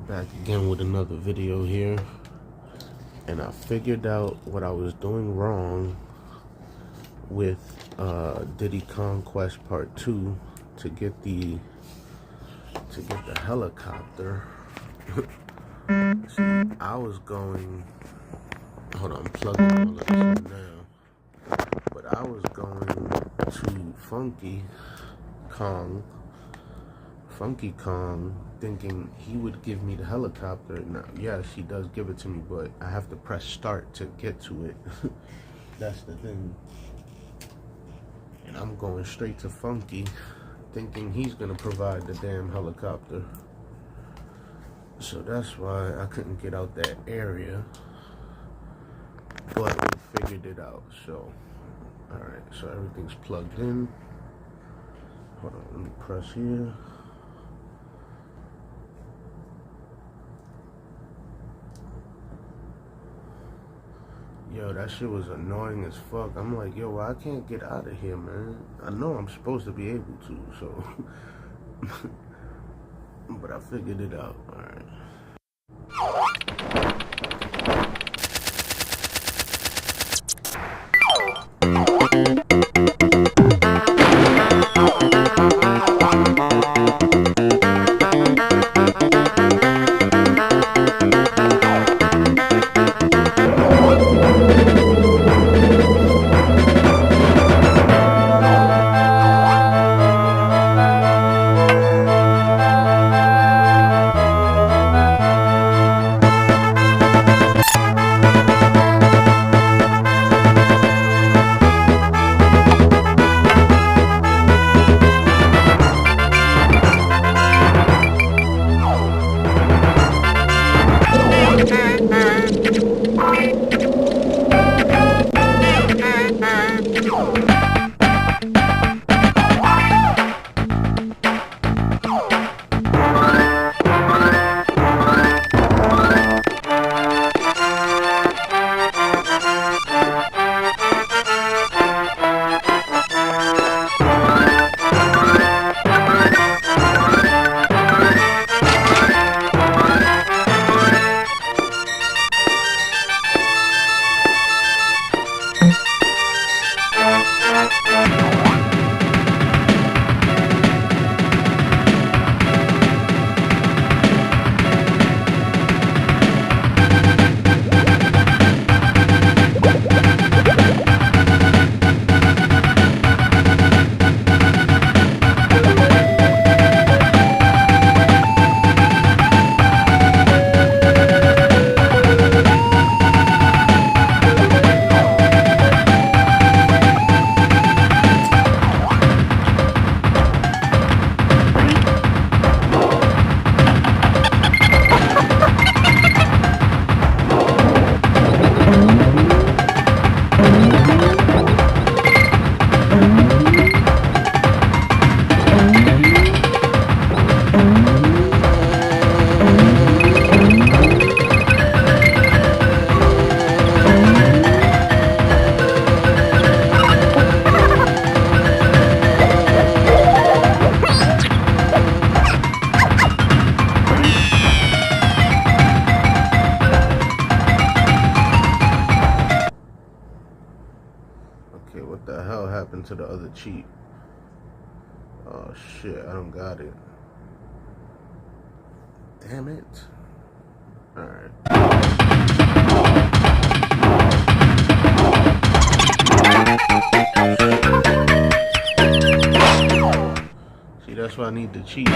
Back again with another video here, and I figured out what I was doing wrong with Diddy Conquest Part 2 to get the helicopter. See, I was going, hold on, I'm plugging all of this in now, but I was going to Funky Kong, thinking he would give me the helicopter. Now, yes, he does give it to me, but I have to press start to get to it. That's the thing. And I'm going straight to Funky, thinking he's gonna provide the damn helicopter. So that's why I couldn't get out that area. But we figured it out. So, alright, so everything's plugged in. Hold on, let me press here. Yo, that shit was annoying as fuck. I'm like, yo, I can't get out of here, man. I know I'm supposed to be able to, so. But I figured it out, alright. Okay, what the hell happened to the other cheat? Oh shit, I don't got it. Damn it. Alright. See, that's why I need the cheat.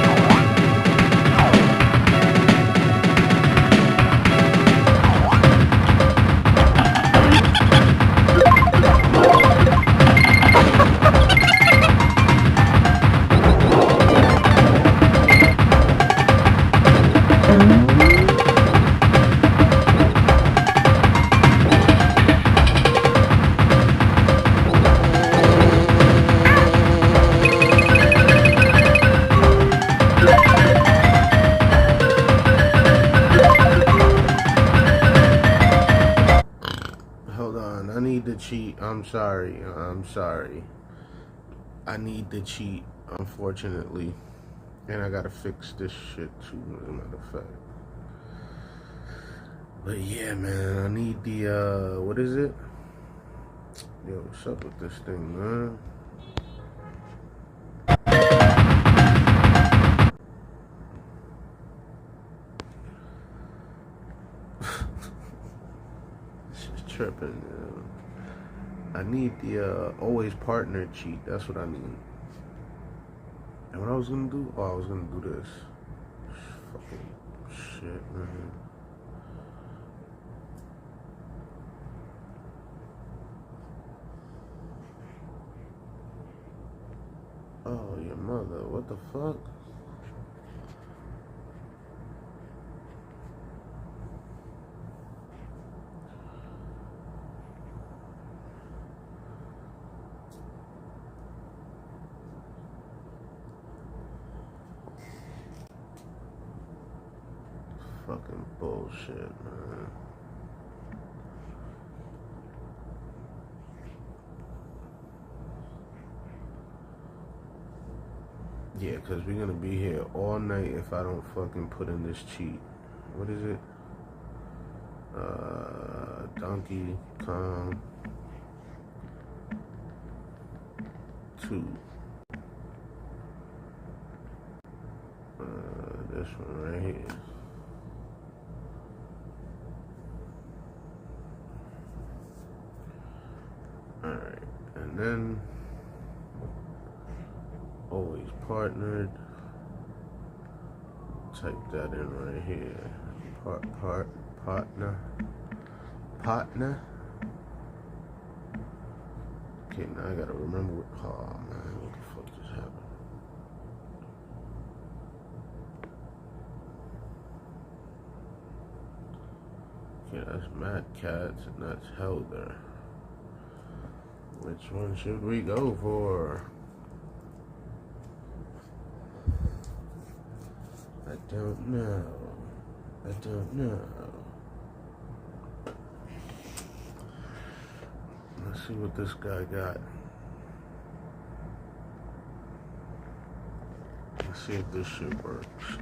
I need the cheat. I'm sorry. I need the cheat, unfortunately. And I gotta fix this shit too, as a matter of fact. But yeah, man, I need the what is it? Yo, what's up with this thing, man? She's tripping. I need the always partner cheat. That's what I need. And what I was gonna do? Oh, I was gonna do this. Fucking shit, man. Oh, your mother. What the fuck? Fucking bullshit, man. Yeah, because we're gonna be here all night if I don't fucking put in this cheat. What is it? Donkey Kong 2. This one right here. Alright, and then always partnered. Type that in right here. Partner. Okay, now I gotta remember what. Oh man, what the fuck just happened? Okay, that's Mad Cats and that's Helder. Which one should we go for? I don't know. Let's see what this guy got. Let's see if this shit works.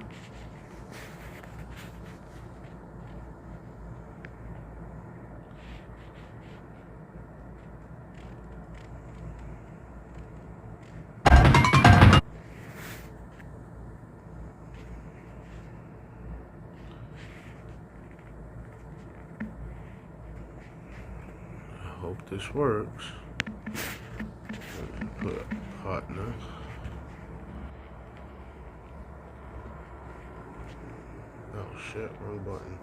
Hope this works. Put a partner. Oh shit, wrong button.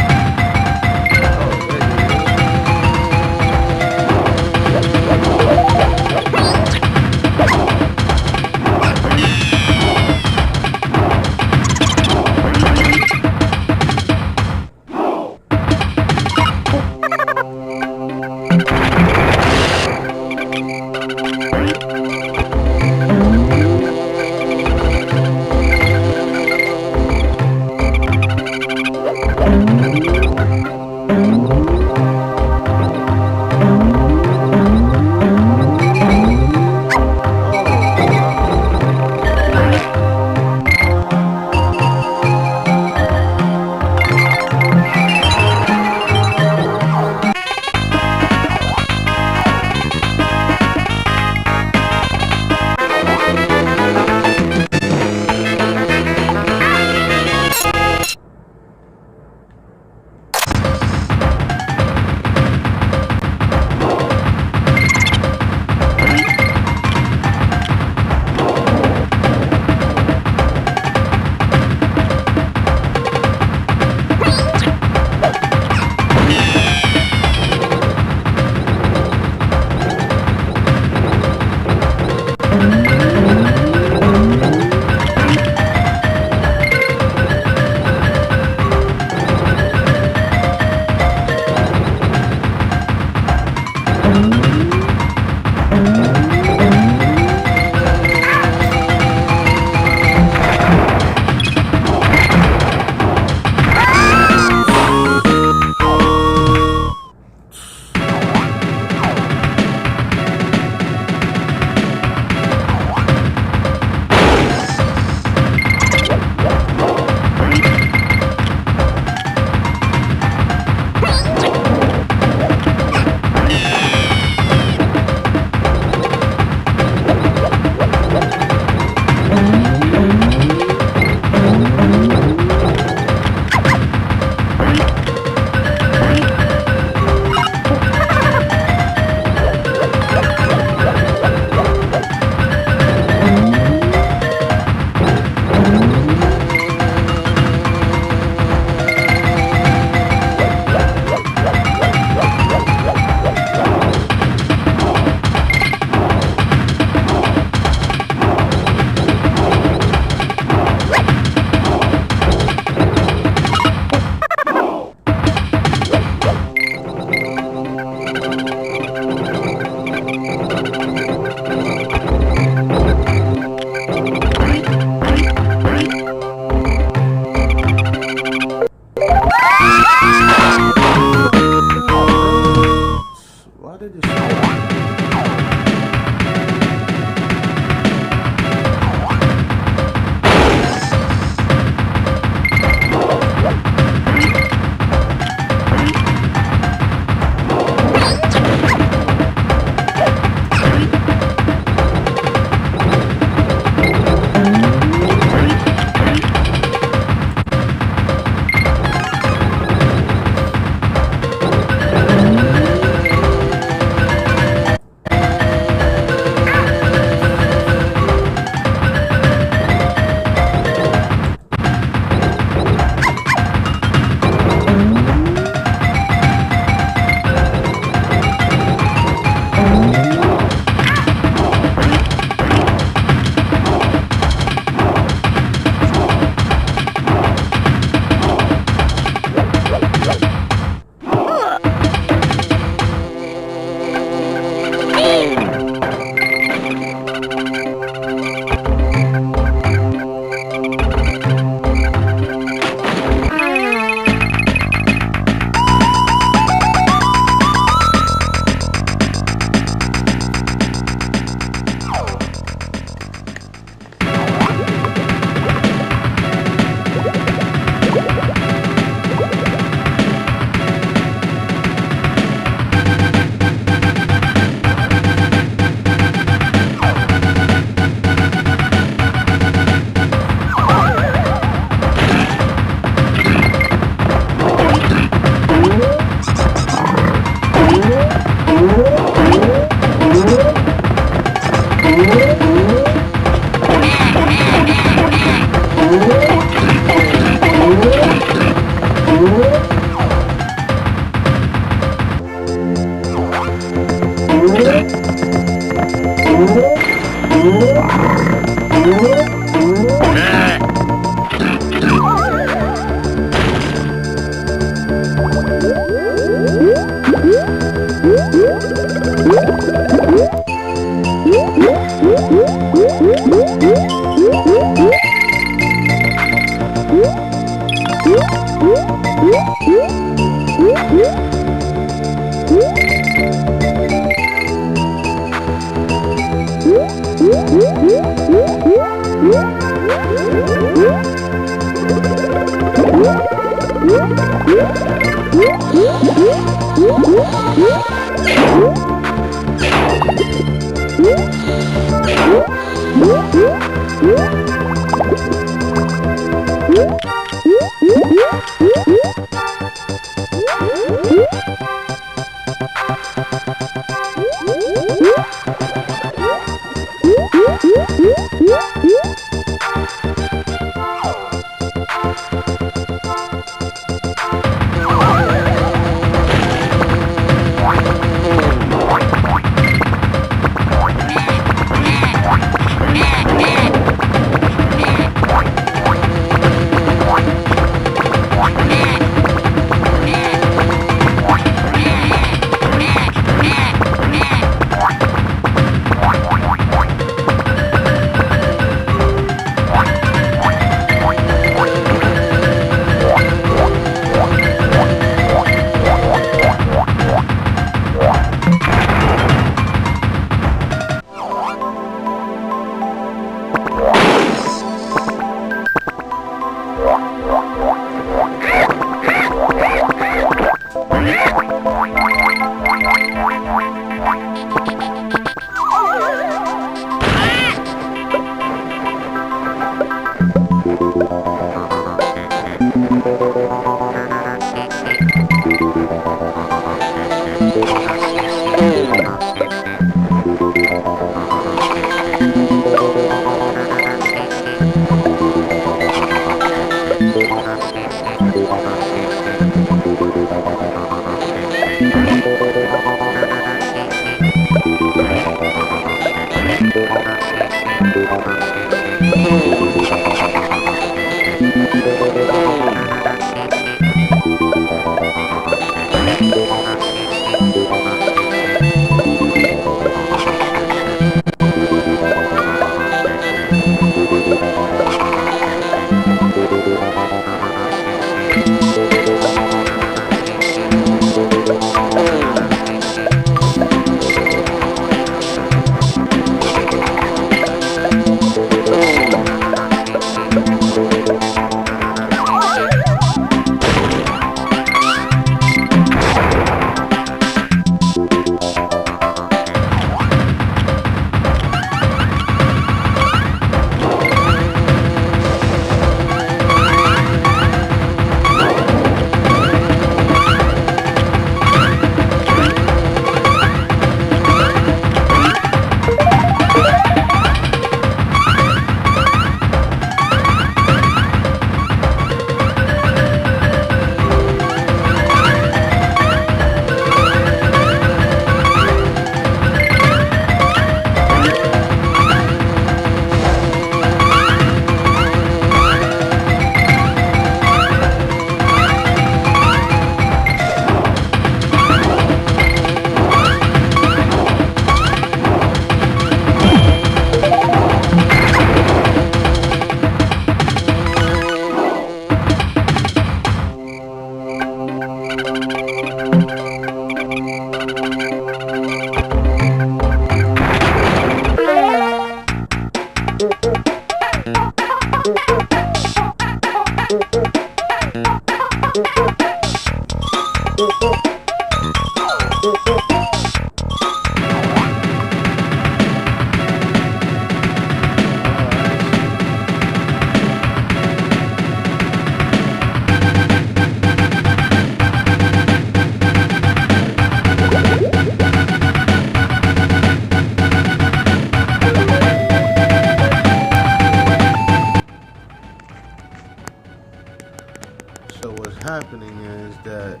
that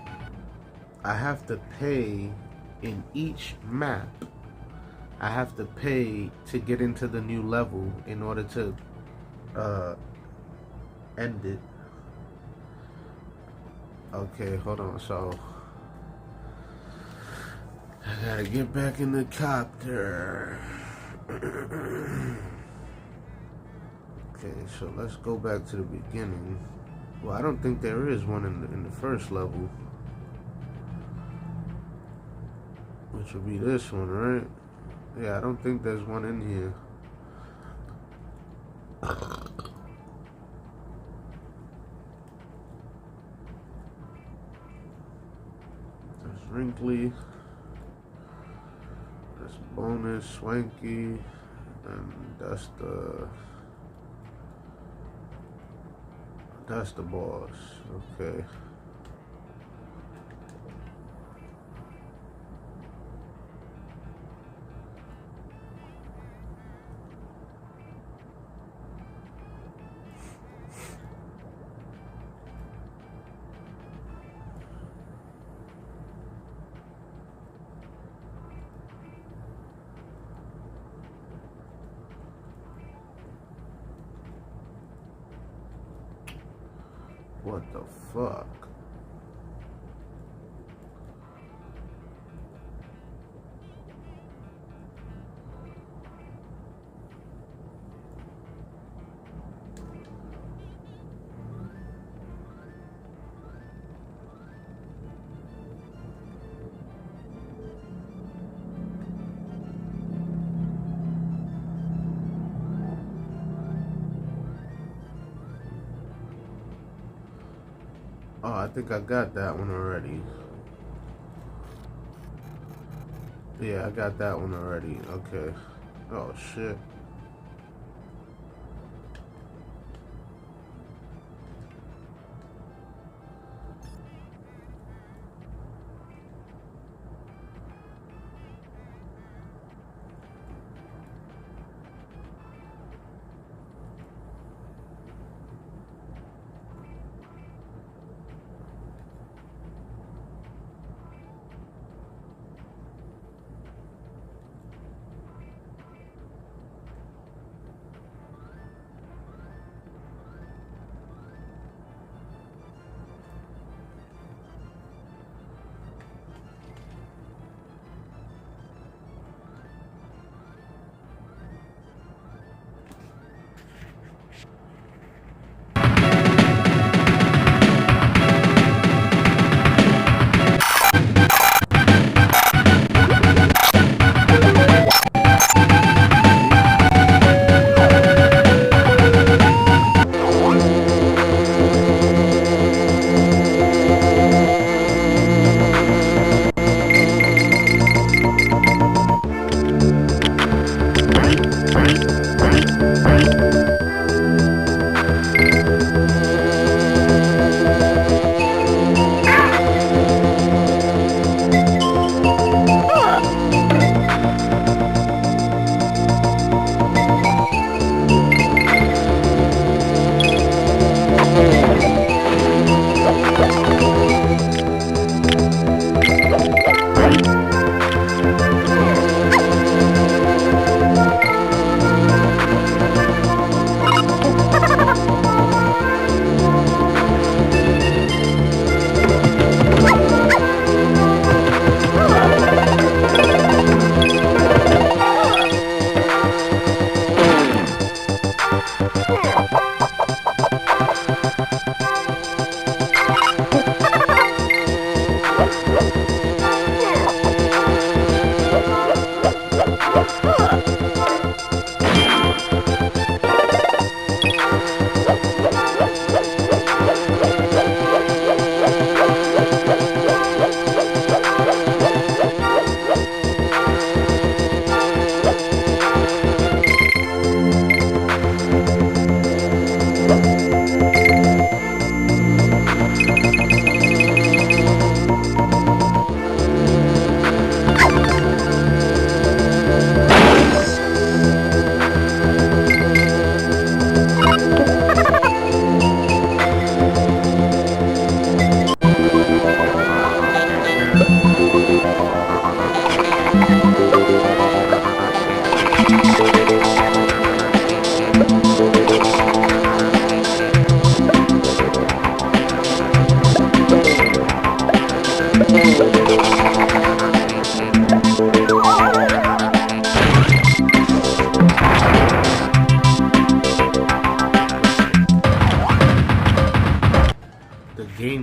I have to pay in each map. I have to pay to get into the new level in order to end it. Okay, hold on. So I gotta get back in the copter. Okay, so let's go back to the beginning. Well, I don't think there is one in the first level, which would be this one, right? Yeah, I don't think there's one in here. There's Wrinkly, there's Bonus, Swanky, and that's the boss. Okay. What the fuck? Oh, I think I got that one already. Yeah, I got that one already. Okay. Oh, shit.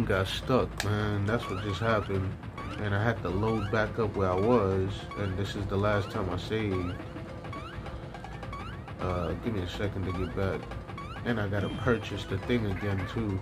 game got stuck, man. That's what just happened. And I had to load back up where I was, and this is the last time I saved. Give me a second to get back. And I gotta purchase the thing again too.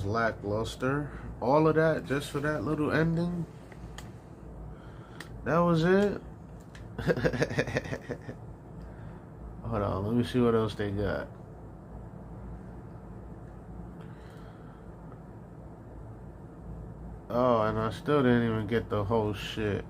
was lackluster. All of that just for that little ending. That was it. Hold on, let me see what else they got. Oh, and I still didn't even get the whole shit.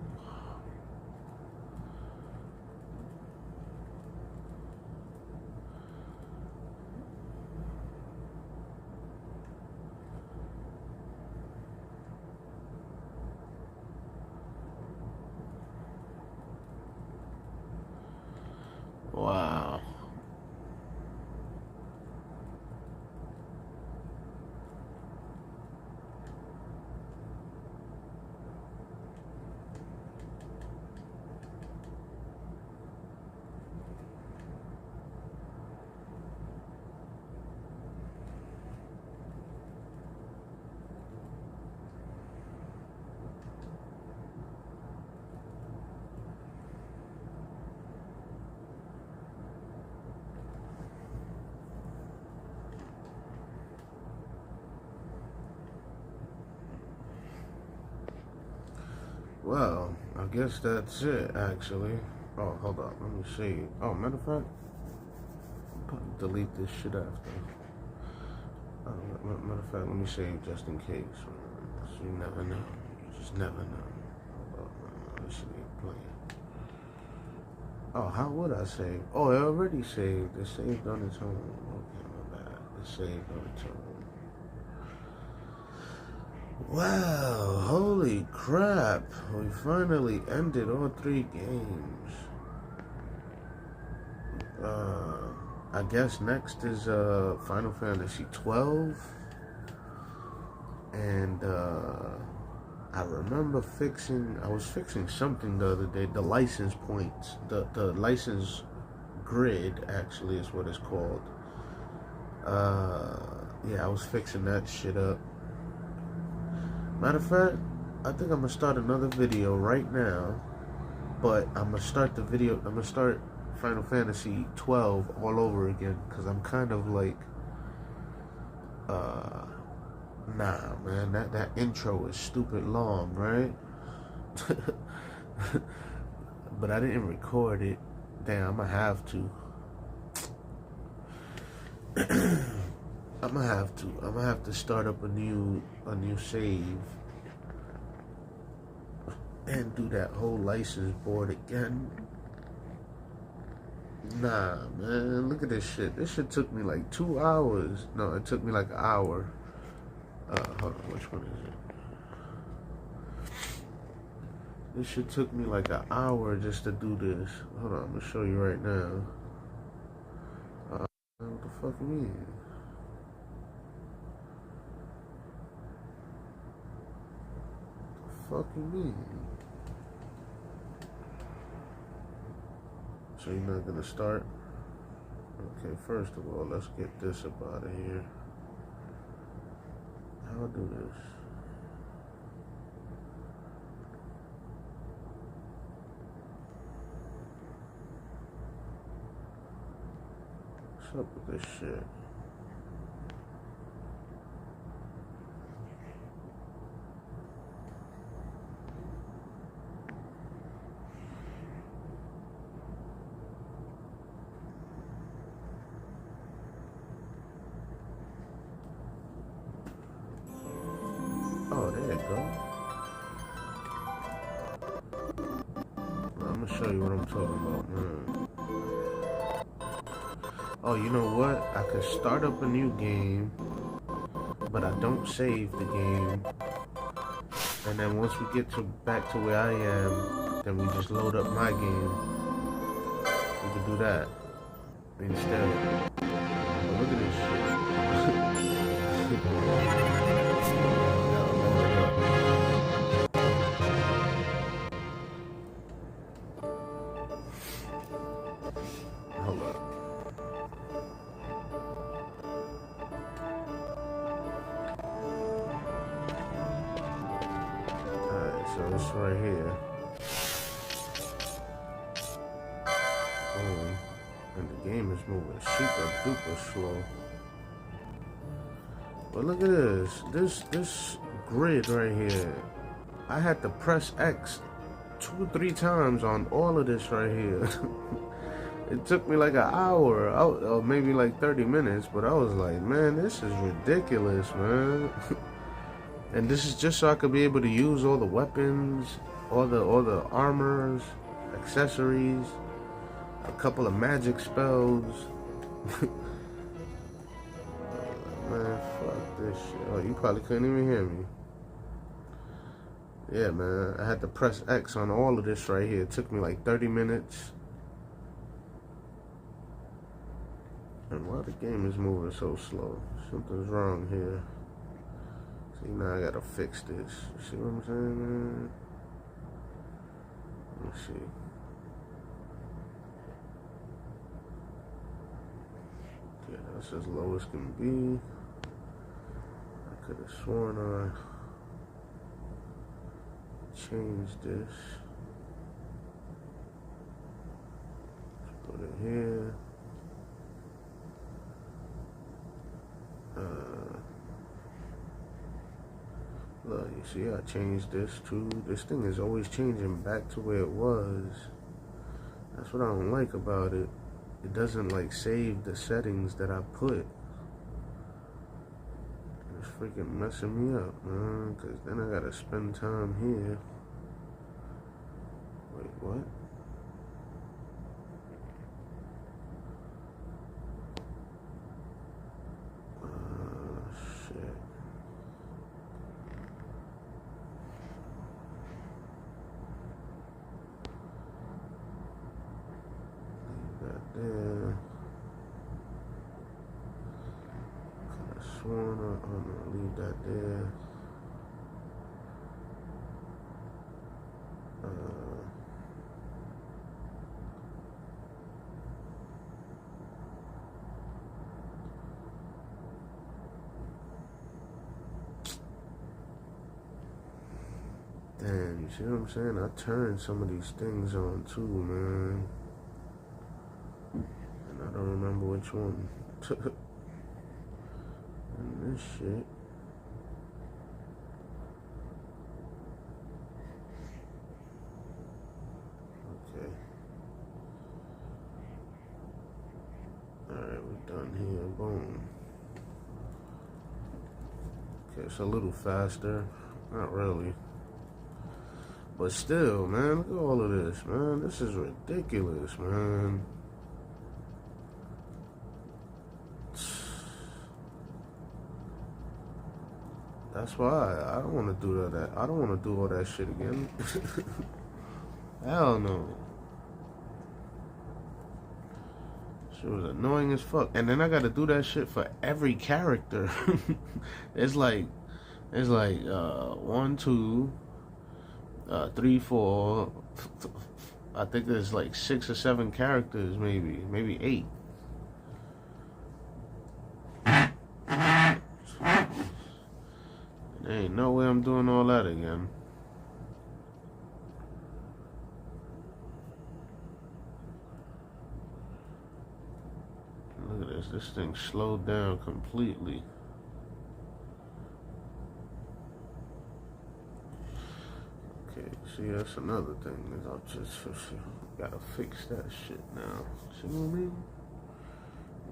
Wow. Well, I guess that's it, actually. Oh, hold on. Let me see. Oh, matter of fact, delete this shit after. Matter of fact, let me save just in case. So you never know. You just never know. Hold on. This shit ain't playing. Oh, how would I save? Oh, it already saved. It saved on its own. Okay, my bad. It saved on its own. Wow, holy crap. We finally ended all 3 games. I guess next is Final Fantasy 12. And I remember I was fixing something the other day, the license points, the license grid actually is what it's called. Yeah, I was fixing that shit up. Matter of fact, I think I'm gonna start another video right now, but I'm gonna start Final Fantasy 12 all over again, because I'm kind of like, nah, man, that intro is stupid long, right? But I didn't record it. Damn, I'm gonna have to. I'm gonna have to start up a new save and do that whole license board again. Nah, man, look at this shit. This shit took me like 2 hours. No, it took me like an hour. Hold on, which one is it? This shit took me like an hour just to do this. Hold on, I'm gonna show you right now. What the fuck you mean? Fuck you mean? So you're not gonna start? Okay, first of all, let's get this up out of here. How do this? What's up with this shit? Oh, there you go. I'm gonna show you what I'm talking about, man. Oh, you know what? I could start up a new game, but I don't save the game. And then once we get back to where I am, then we just load up my game. We could do that instead. But look at this shit. Hold up. Alright, so it's right here. Boom. And the game is moving super duper slow. But look at this grid right here. I had to press X 2-3 times on all of this right here. It took me like an hour, or maybe like 30 minutes, but I was like, man, this is ridiculous, man. And this is just so I could be able to use all the weapons, all the armors, accessories, a couple of magic spells. Man, fuck this shit. Oh, you probably couldn't even hear me. Yeah, man, I had to press X on all of this right here. It took me like 30 minutes. And why the game is moving so slow? Something's wrong here. See, now I gotta fix this. You see what I'm saying, man? Let me see. Yeah, that's as low as can be. I could have sworn I changed this. Let's put it here. Look, you see I changed this too. This thing is always changing back to where it was. That's what I don't like about it. It doesn't like save the settings that I put. It's freaking messing me up, man. Cause then I gotta spend time here. Wait, what? Shit. There. Could have sworn I'm gonna leave that there. Damn, you see what I'm saying? I turned some of these things on too, man. I don't remember which one. And this shit. Okay. Alright, we're done here. Boom. Okay, it's a little faster. Not really. But still, man, look at all of this, man. This is ridiculous, man. That's why I don't want to do that. I don't want to do all that shit again. Hell no. Shit was annoying as fuck. And then I got to do that shit for every character. It's like 1, 2, 3, 4. I think there's like 6 or 7 characters, maybe 8. There ain't no way I'm doing all that again. Look at this. This thing slowed down completely. Okay, see, that's another thing. Is I'll just gotta fix that shit now. See what I mean?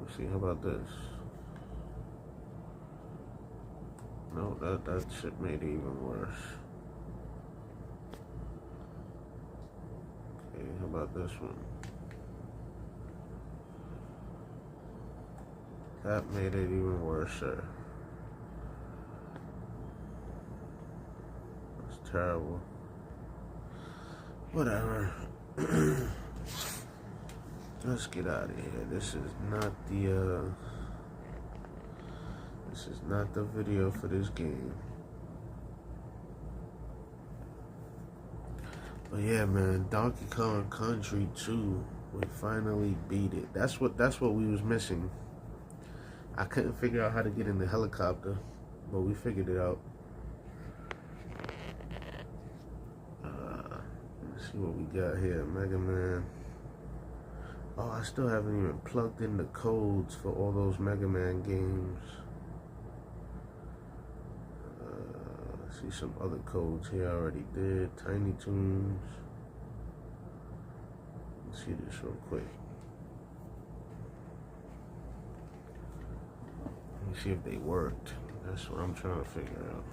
Let's see, how about this? No, that shit made it even worse. Okay, how about this one? That made it even worse, sir. That's terrible. Whatever. Let's get out of here. This is not the video for this game. But yeah, man, Donkey Kong Country 2, we finally beat it. That's what we was missing. I couldn't figure out how to get in the helicopter, but we figured it out. Let's see what we got here. Mega Man. Oh, I still haven't even plugged in the codes for all those Mega Man games. see some other codes here I already did. Tiny Toons. Let's see this real quick. Let me see if they worked. That's what I'm trying to figure out.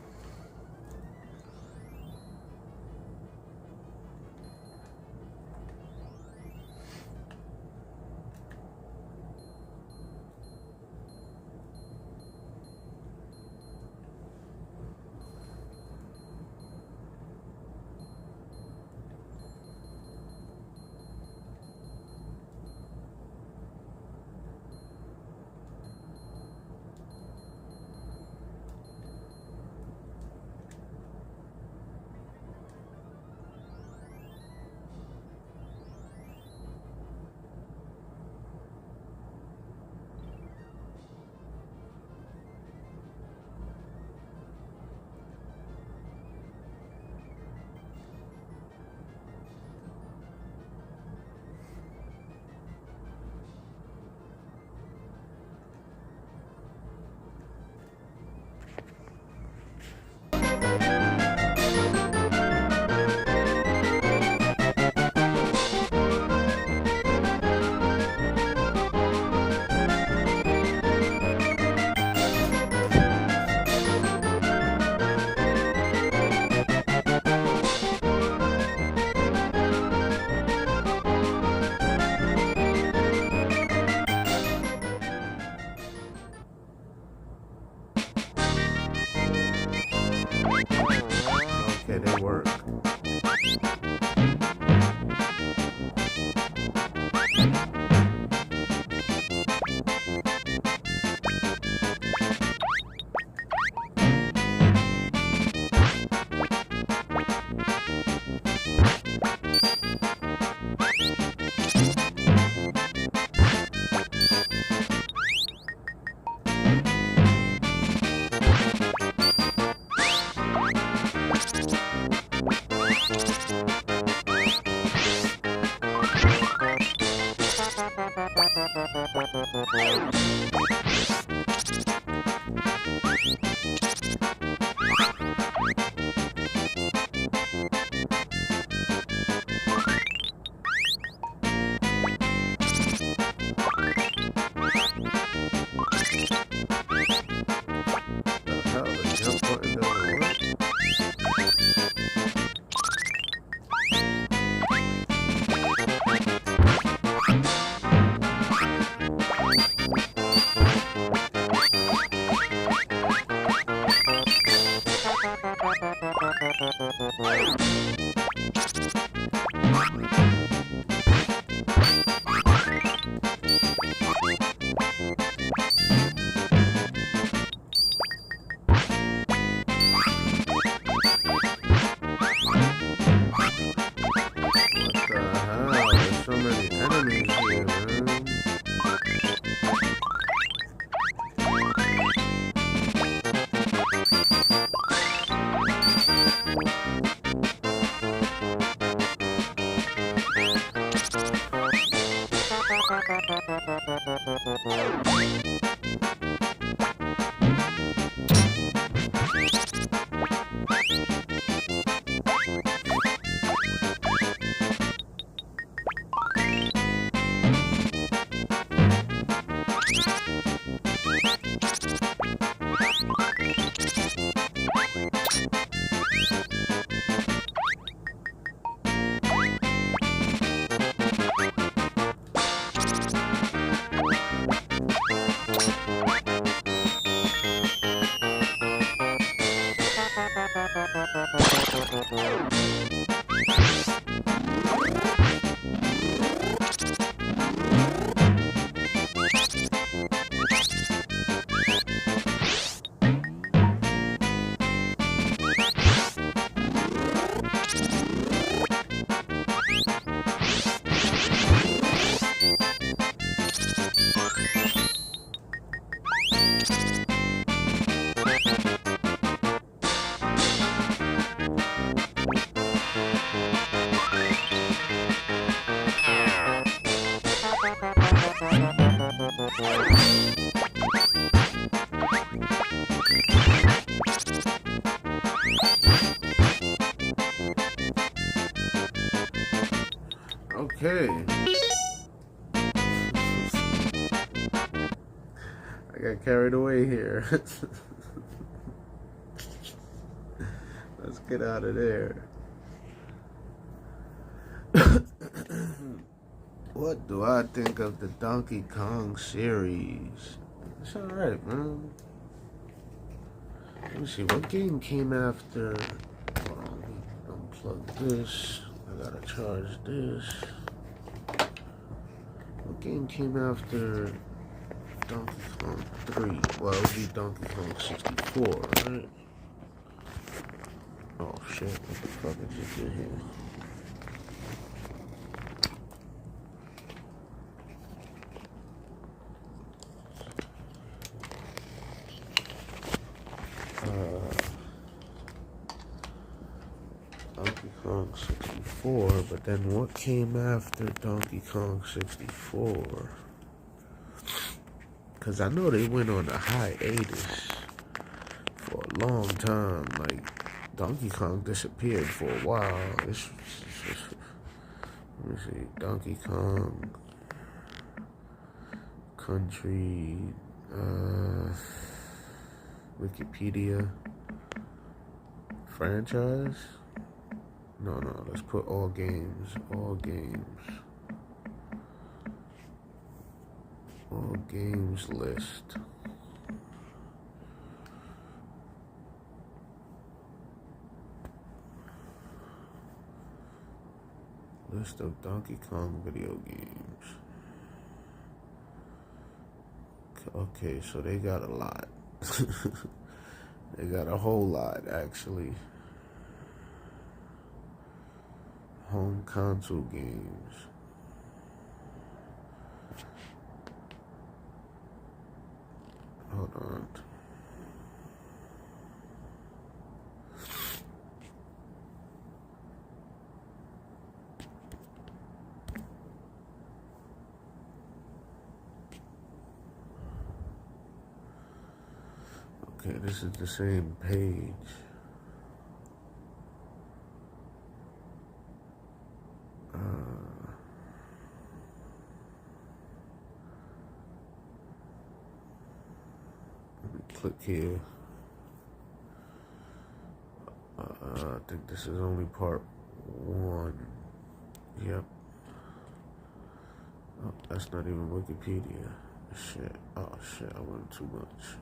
Okay, they work. Okay. I got carried away here. Let's get out of there. What do I think of the Donkey Kong series? It's alright, man. Let me see, what game came after? Hold on, let me unplug this. I gotta charge this. What game came after Donkey Kong 3? Well, it would be Donkey Kong 64, right? Oh shit, what the fuck is this in here? Donkey Kong 64, but then what came after Donkey Kong 64? Because I know they went on a hiatus for a long time. Like, Donkey Kong disappeared for a while. Let me see. Donkey Kong Country, Wikipedia franchise. No, let's put all games. All games list. List of Donkey Kong video games. Okay, so they got a lot. They got a whole lot, actually. Home console games. Hold on. Okay, this is the same page. Let me click here. I think this is only part 1. Yep. Oh, that's not even Wikipedia. Shit. Oh shit, I went too much.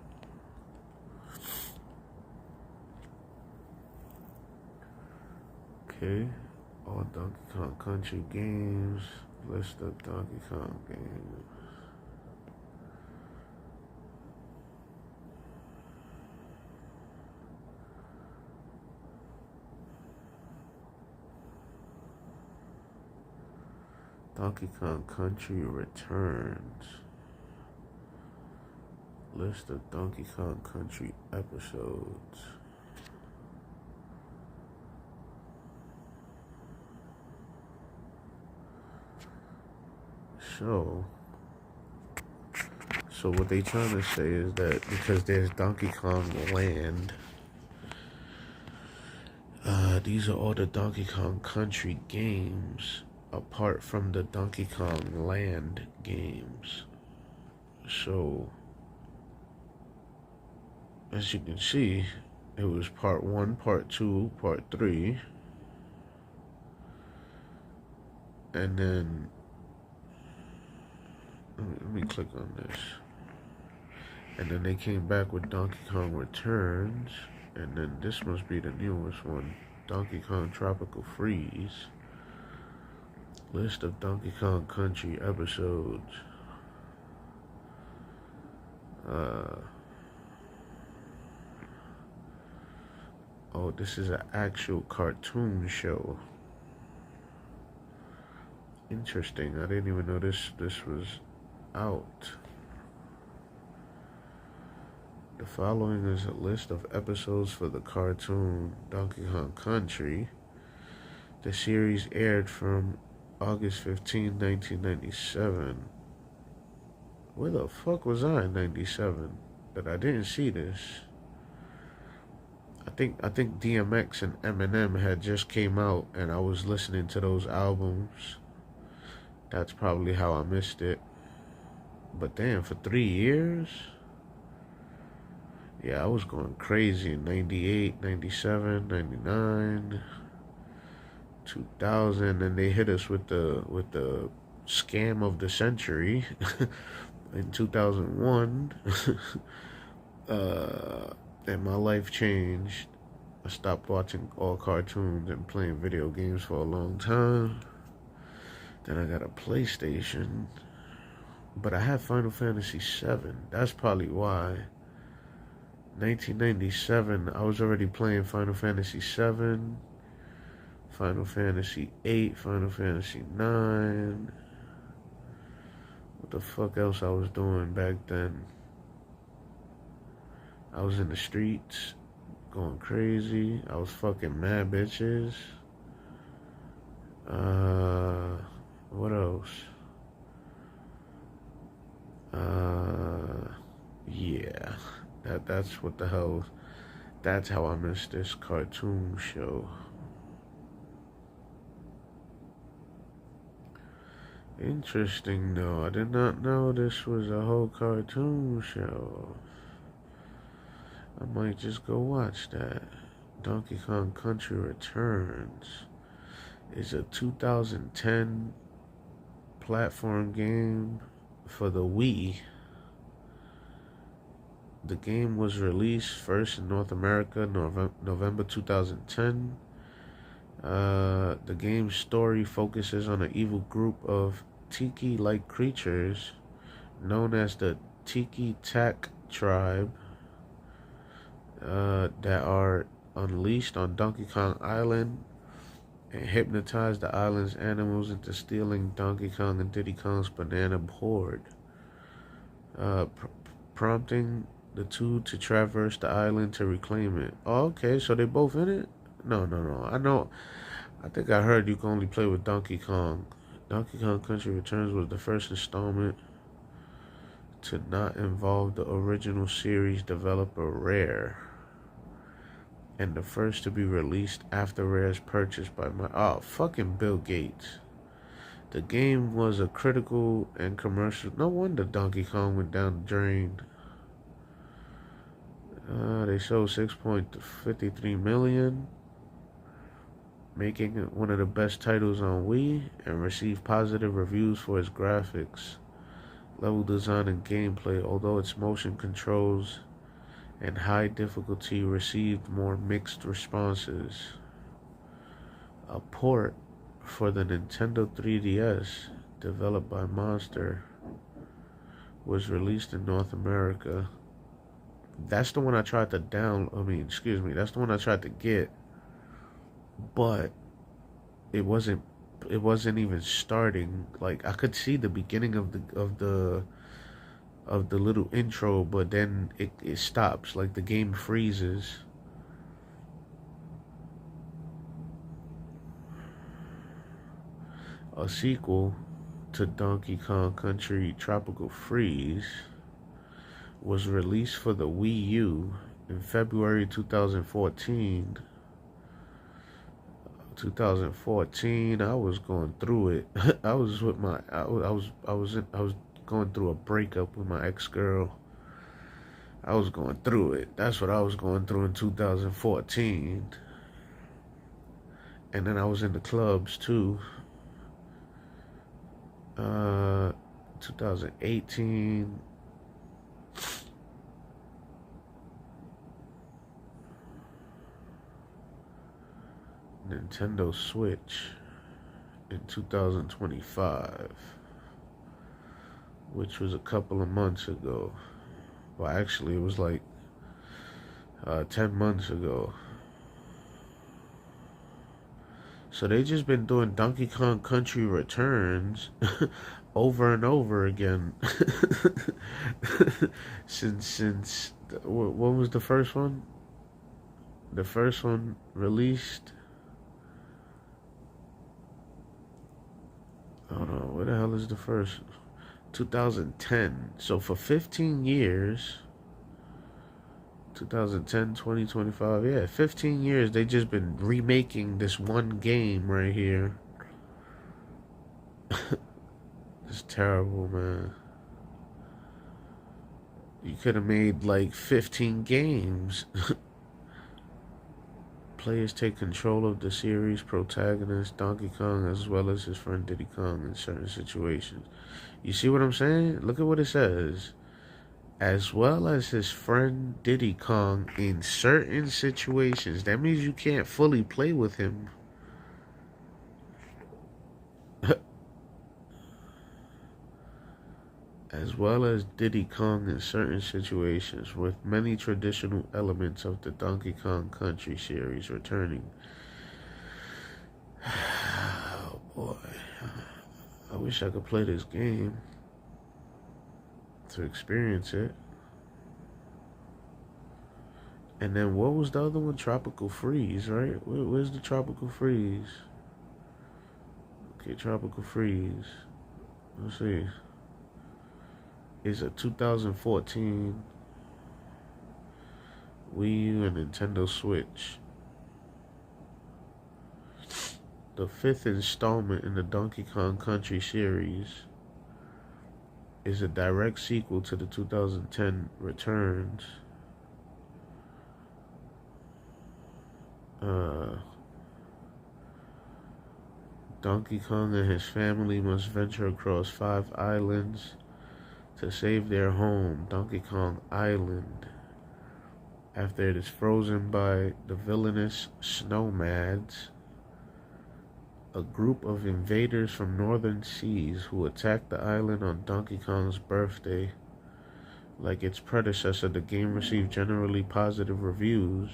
Okay. All Donkey Kong Country games. List of Donkey Kong games. Donkey Kong Country returns. List of Donkey Kong Country episodes. So what they trying to say is that because there's Donkey Kong Land, these are all the Donkey Kong Country games apart from the Donkey Kong Land games. So, as you can see, it was part 1, part 2, part 3, and then let me click on this. And then they came back with Donkey Kong Returns, and then this must be the newest one, Donkey Kong Tropical Freeze. List of Donkey Kong Country episodes. Oh, this is an actual cartoon show. Interesting. I didn't even know this was out. The following is a list of episodes for the cartoon Donkey Kong Country. The series aired from August 15, 1997. Where the fuck was I in 97? That I didn't see this. I think DMX and Eminem had just came out, and I was listening to those albums. That's probably how I missed it. But damn, for 3 years? Yeah, I was going crazy in 98, 97, 99, 2000, and they hit us with the scam of the century in 2001. And my life changed. I stopped watching all cartoons and playing video games for a long time. Then I got a PlayStation. But I had Final Fantasy VII. That's probably why. 1997, I was already playing Final Fantasy VII, Final Fantasy VIII, Final Fantasy IX. What the fuck else I was doing back then? I was in the streets, going crazy. I was fucking mad bitches. What else? Yeah. That's what the hell. That's how I missed this cartoon show. Interesting though. I did not know this was a whole cartoon show. I might just go watch that. Donkey Kong Country Returns is a 2010 platform game for the Wii. The game was released first in North America, November 2010. The game's story focuses on an evil group of Tiki-like creatures known as the Tiki-Tak tribe that are unleashed on Donkey Kong Island and hypnotize the island's animals into stealing Donkey Kong and Diddy Kong's banana board, prompting the two to traverse the island to reclaim it. Oh, okay, so they both in it? No. I think I heard you can only play with Donkey Kong. Donkey Kong Country Returns was the first installment to not involve the original series developer Rare, and the first to be released after Rare's purchase by fucking Bill Gates. The game was a critical and commercial. No wonder Donkey Kong went down the drain. They sold 6.53 million, making it one of the best titles on Wii, and received positive reviews for its graphics, level design, and gameplay, although its motion controls and high difficulty received more mixed responses. A port for the Nintendo 3DS, developed by Monster, was released in North America. That's the one I tried to that's the one I tried to get, but it wasn't even starting. Like, I could see the beginning of the little intro, but then it stops. Like, the game freezes. A sequel to Donkey Kong Country Tropical Freeze was released for the Wii U in February 2014. I was going through it. I was going through a breakup with my ex-girl. I was going through it. That's what I was going through in 2014. And then I was in the clubs too. 2018. Nintendo Switch in 2025, which was a couple of months ago. Well, actually, it was like 10 months ago. So they just been doing Donkey Kong Country Returns over and over again since what was the first one? The first one released. Hold on, where the hell is the first? 2010. So for 15 years, 2010, 2025, yeah, 15 years, they just been remaking this one game right here. It's terrible, man. You could have made like 15 games. Players take control of the series protagonist Donkey Kong as well as his friend Diddy Kong in certain situations. You see what I'm saying? Look at what it says. As well as his friend Diddy Kong in certain situations. That means you can't fully play with him. As well as Diddy Kong in certain situations, with many traditional elements of the Donkey Kong Country series returning. Oh boy. I wish I could play this game to experience it. And then what was the other one? Tropical Freeze, right? Where's the Tropical Freeze? Okay, Tropical Freeze. Let's see. It's a 2014 Wii U and Nintendo Switch. The fifth installment in the Donkey Kong Country series is a direct sequel to the 2010 Returns. Donkey Kong and his family must venture across 5 islands to save their home, Donkey Kong Island, after it is frozen by the villainous Snowmads, a group of invaders from northern seas who attack the island on Donkey Kong's birthday. Like its predecessor, the game received generally positive reviews.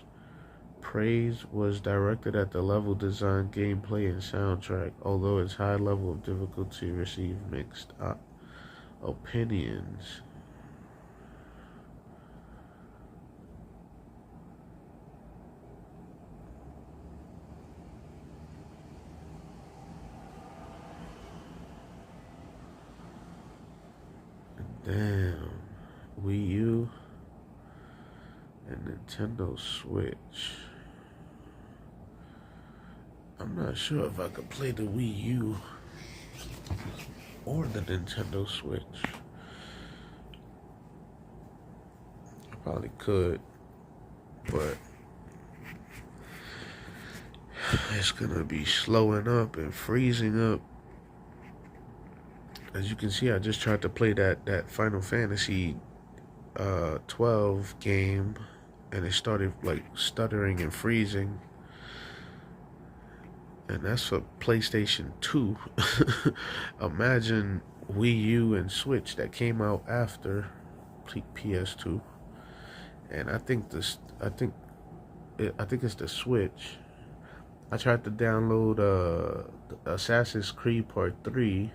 Praise was directed at the level design, gameplay, and soundtrack, although its high level of difficulty received mixed opinions. Damn. Wii U and Nintendo Switch. I'm not sure if I could play the Wii U or the Nintendo Switch. I probably could, but it's gonna be slowing up and freezing up. As you can see, I just tried to play that Final Fantasy 12 game, and it started like stuttering and freezing. And that's for PlayStation 2. Imagine Wii U and Switch that came out after PS2. And I think it's the Switch. I tried to download Assassin's Creed Part 3,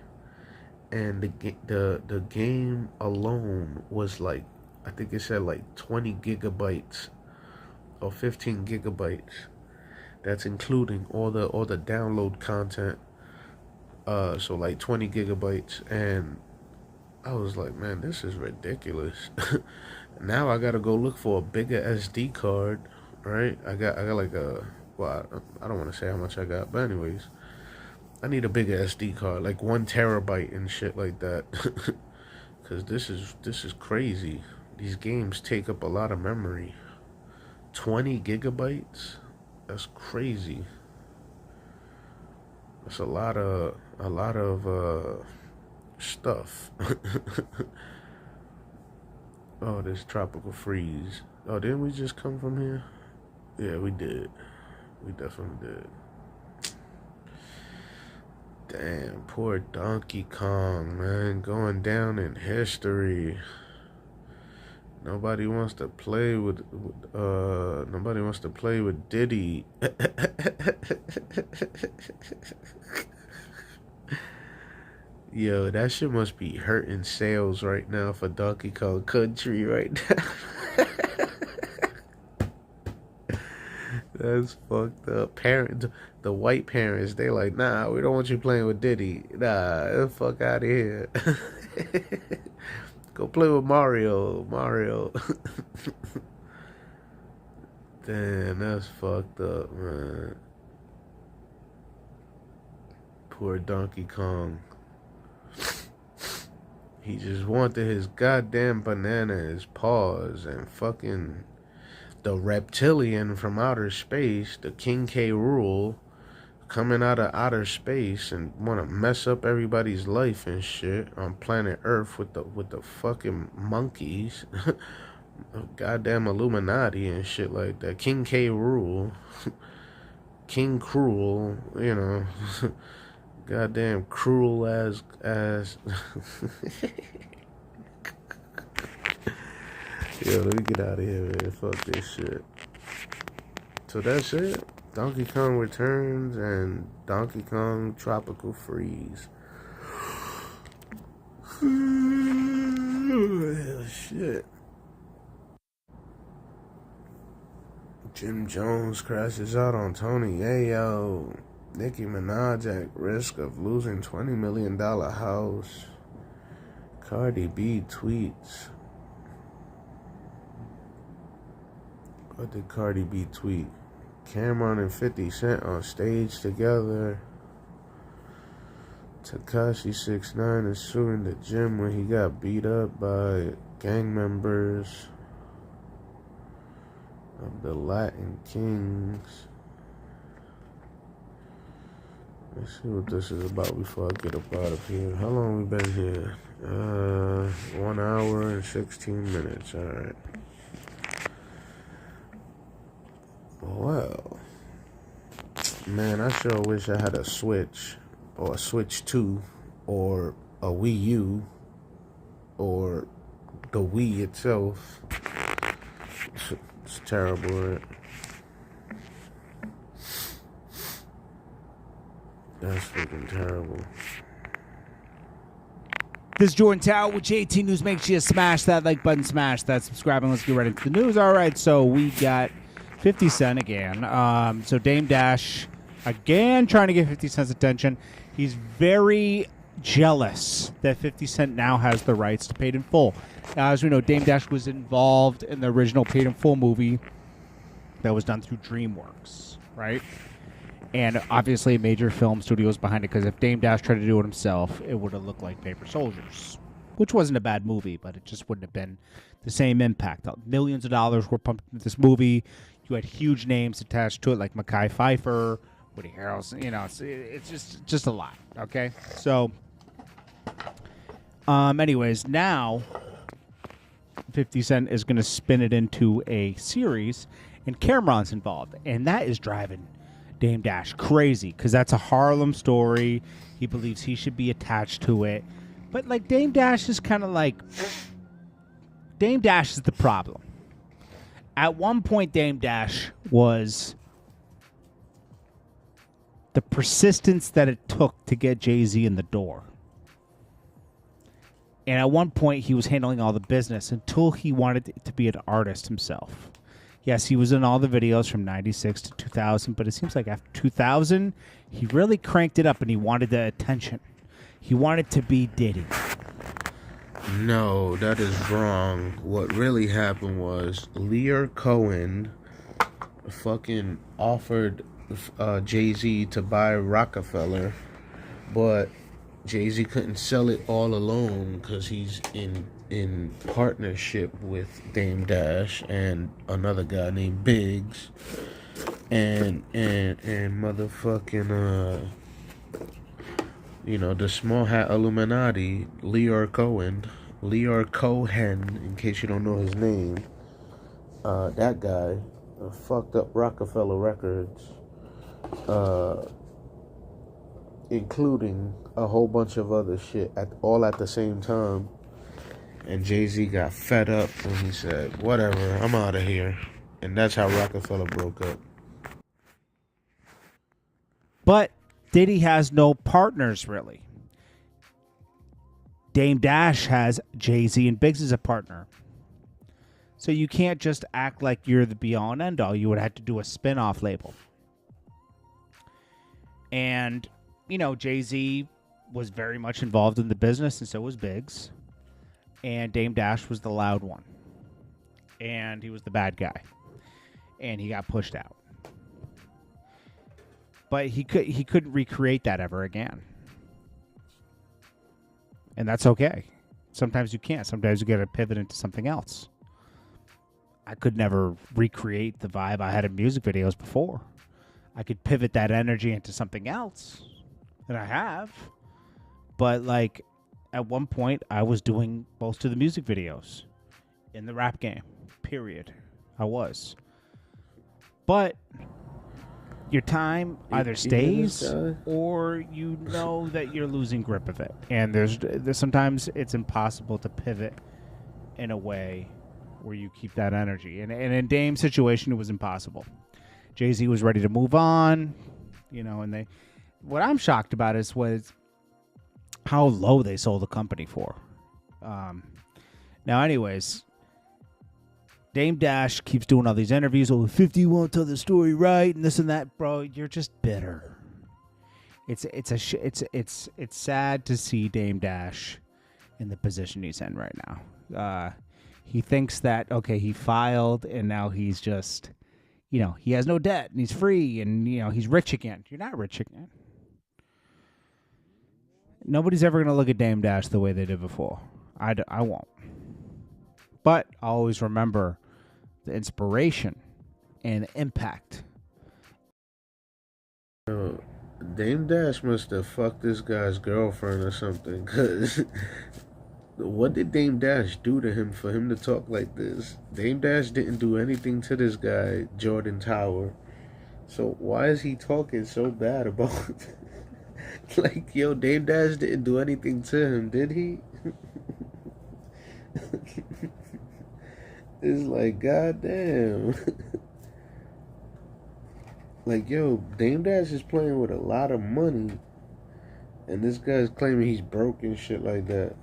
and the game alone was like, I think it said like 20 gigabytes or 15 gigabytes. That's including all the download content. So like 20 gigabytes, and I was like, man, this is ridiculous. Now I gotta go look for a bigger SD card, right? I got like I don't want to say how much I got, but anyways, I need a bigger SD card, like 1 terabyte and shit like that. Cause this is crazy. These games take up a lot of memory. 20 gigabytes? That's crazy. That's a lot of stuff. Oh, this Tropical Freeze. Oh, didn't we just come from here? Yeah, we did. We definitely did. Damn, poor Donkey Kong, man, going down in history. Nobody wants to play with Diddy. Yo, that shit must be hurting sales right now for Donkey Kong Country right now. That's fucked up. The white parents, they like, nah, we don't want you playing with Diddy. Nah, the fuck out of here. Go play with Mario. Damn, that's fucked up, man. Poor Donkey Kong. He just wanted his goddamn banana, his paws, and fucking the reptilian from outer space, the King K. Rool, coming out of outer space and want to mess up everybody's life and shit on planet Earth with the fucking monkeys. Goddamn Illuminati and shit like that. King K. Rool. King Cruel, you know. Goddamn cruel as Yo, let me get out of here, man. Fuck this shit. So that's it. Donkey Kong Returns and Donkey Kong Tropical Freeze. Shit. Jim Jones crashes out on Tony Yayo. Nicki Minaj at risk of losing $20 million house. Cardi B tweets. What did Cardi B tweet? Cameron and 50 Cent on stage together. Tekashi 6ix9ine is suing the gym when he got beat up by gang members of the Latin Kings. Let's see what this is about before I get up out of here. How long we been here? 1 hour and 16 minutes. Alright. Well, man, I sure wish I had a Switch, or a Switch 2, or a Wii U, or the Wii itself. It's terrible, right? That's freaking terrible. This is Jordan Tower with JT News. Make sure you smash that like button, smash that subscribe, and let's get right into the news. All right, so we got 50 Cent again. So Dame Dash again trying to get 50 Cent's attention. He's very jealous that 50 Cent now has the rights to Paid in Full. As we know, Dame Dash was involved in the original Paid in Full movie that was done through DreamWorks, right? And obviously major film studios behind it, because if Dame Dash tried to do it himself, it would have looked like Paper Soldiers, which wasn't a bad movie, but it just wouldn't have been the same impact. Millions of dollars were pumped into this movie. You had huge names attached to it, like Mekhi Phifer, Woody Harrelson. You know, it's just a lot. Okay, so, anyways, now 50 Cent is going to spin it into a series, and Cameron's involved, and that is driving Dame Dash crazy, because that's a Harlem story. He believes he should be attached to it, but like Dame Dash is kind of like, Dame Dash is the problem. At one point, Dame Dash was the persistence that it took to get Jay-Z in the door. And at one point, he was handling all the business until he wanted to be an artist himself. Yes, he was in all the videos from 96 to 2000, but it seems like after 2000, he really cranked it up and he wanted the attention. He wanted to be Diddy. No, that is wrong. What really happened was Lear Cohen fucking offered Jay-Z to buy Rockefeller, but Jay-Z couldn't sell it all alone because he's in partnership with Dame Dash and another guy named Biggs and motherfucking you know, the small hat Illuminati, Lear Cohen, in case you don't know his name, that guy fucked up Rockefeller Records, including a whole bunch of other shit all at the same time. And Jay-Z got fed up and he said, whatever, I'm out of here. And that's how Rockefeller broke up. But Diddy has no partners, really. Dame Dash has Jay-Z and Biggs as a partner. So you can't just act like you're the be-all and end-all. You would have to do a spin-off label. And, you know, Jay-Z was very much involved in the business, and so was Biggs. And Dame Dash was the loud one. And he was the bad guy. And he got pushed out. But he couldn't recreate that ever again. And that's okay. sometimes you can't. Sometimes you got to pivot into something else. I could never recreate the vibe I had in music videos before. I could pivot that energy into something else, and I have. But like at one point, I was doing most of the music videos in the rap game. Period. I was. But your time either stays or you know that you're losing grip of it. And there's sometimes it's impossible to pivot in a way where you keep that energy. And in Dame's situation, it was impossible. Jay-Z was ready to move on, you know, and what I'm shocked about was how low they sold the company for. Now, anyways, Dame Dash keeps doing all these interviews. Oh, 50 won't tell the story right, and this and that, bro. You're just bitter. It's sad to see Dame Dash in the position he's in right now. He thinks that okay, he filed, and now he's just, you know, he has no debt and he's free, and you know he's rich again. You're not rich again. Nobody's ever gonna look at Dame Dash the way they did before. I won't. But I'll always remember the inspiration and the impact. Dame Dash must have fucked this guy's girlfriend or something, because what did Dame Dash do to him for him to talk like this? Dame Dash didn't do anything to this guy, Jordan Tower. So why is he talking so bad about like, yo, Dame Dash didn't do anything to him, did he? It's like, goddamn. Like, yo, Dame Dash is playing with a lot of money, and this guy's claiming he's broke and shit like that.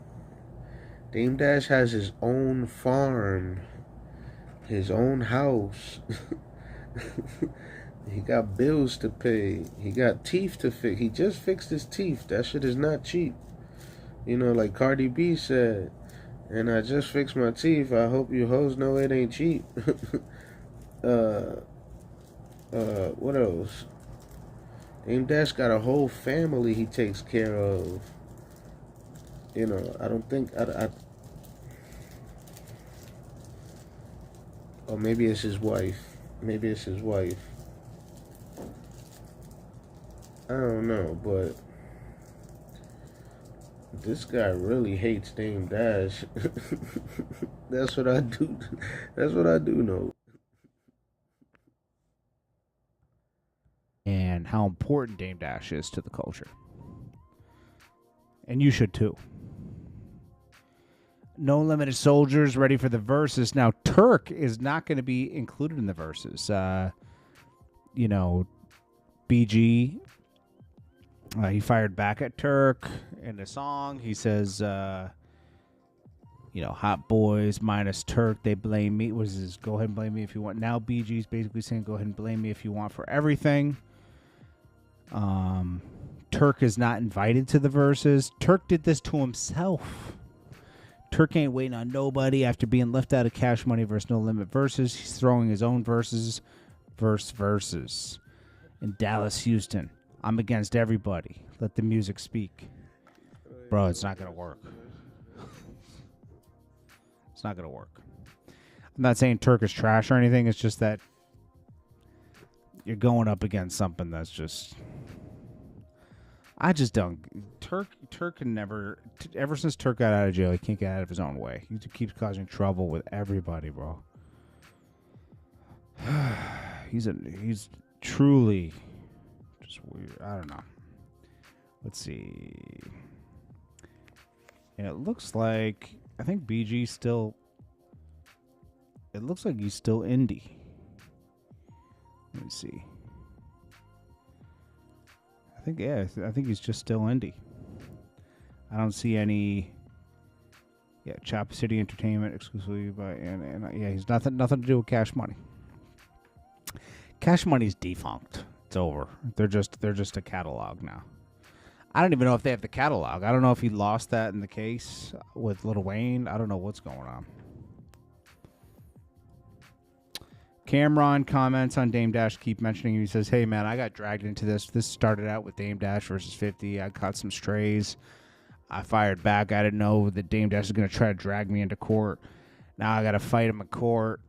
Dame Dash has his own farm, his own house. He got bills to pay. He got teeth to fix. He just fixed his teeth. That shit is not cheap. You know, like Cardi B said, and I just fixed my teeth. I hope you hoes know it ain't cheap. What else? Dame Dash got a whole family he takes care of. You know, I don't think or maybe it's his wife. Maybe it's his wife. I don't know, but this guy really hates Dame Dash. That's what I do. That's what I do know. And how important Dame Dash is to the culture. And you should too. No Limited Soldiers ready for the verses. Now, Turk is not going to be included in the verses. You know, BG, he fired back at Turk in the song. He says, you know, hot boys minus Turk, they blame me. What is this? Go ahead and blame me if you want. Now BG's basically saying, go ahead and blame me if you want for everything. Turk is not invited to the verses. Turk did this to himself. Turk ain't waiting on nobody after being left out of Cash Money versus No Limit verses. He's throwing his own verses. In Dallas, Houston, I'm against everybody. Let the music speak. Bro, it's not going to work. It's not going to work. I'm not saying Turk is trash or anything. It's just that you're going up against something that's just... I just don't. Turk can never. Ever since Turk got out of jail, he can't get out of his own way. He keeps causing trouble with everybody, bro. He's truly just weird. I don't know. Let's see. And it looks like I think BG still. It looks like he's still indie. Let me see. I think he's just still indie. I don't see any. Yeah, Chop City Entertainment exclusively by and yeah, he's nothing to do with Cash Money. Cash Money's defunct. It's over. They're just a catalog now. I don't even know if they have the catalog. I don't know if he lost that in the case with Lil Wayne. I don't know what's going on. Cameron comments on Dame Dash, keep mentioning him. He says, hey, man, I got dragged into this. This started out with Dame Dash versus 50. I caught some strays. I fired back. I didn't know that Dame Dash is going to try to drag me into court. Now I got to fight him in court.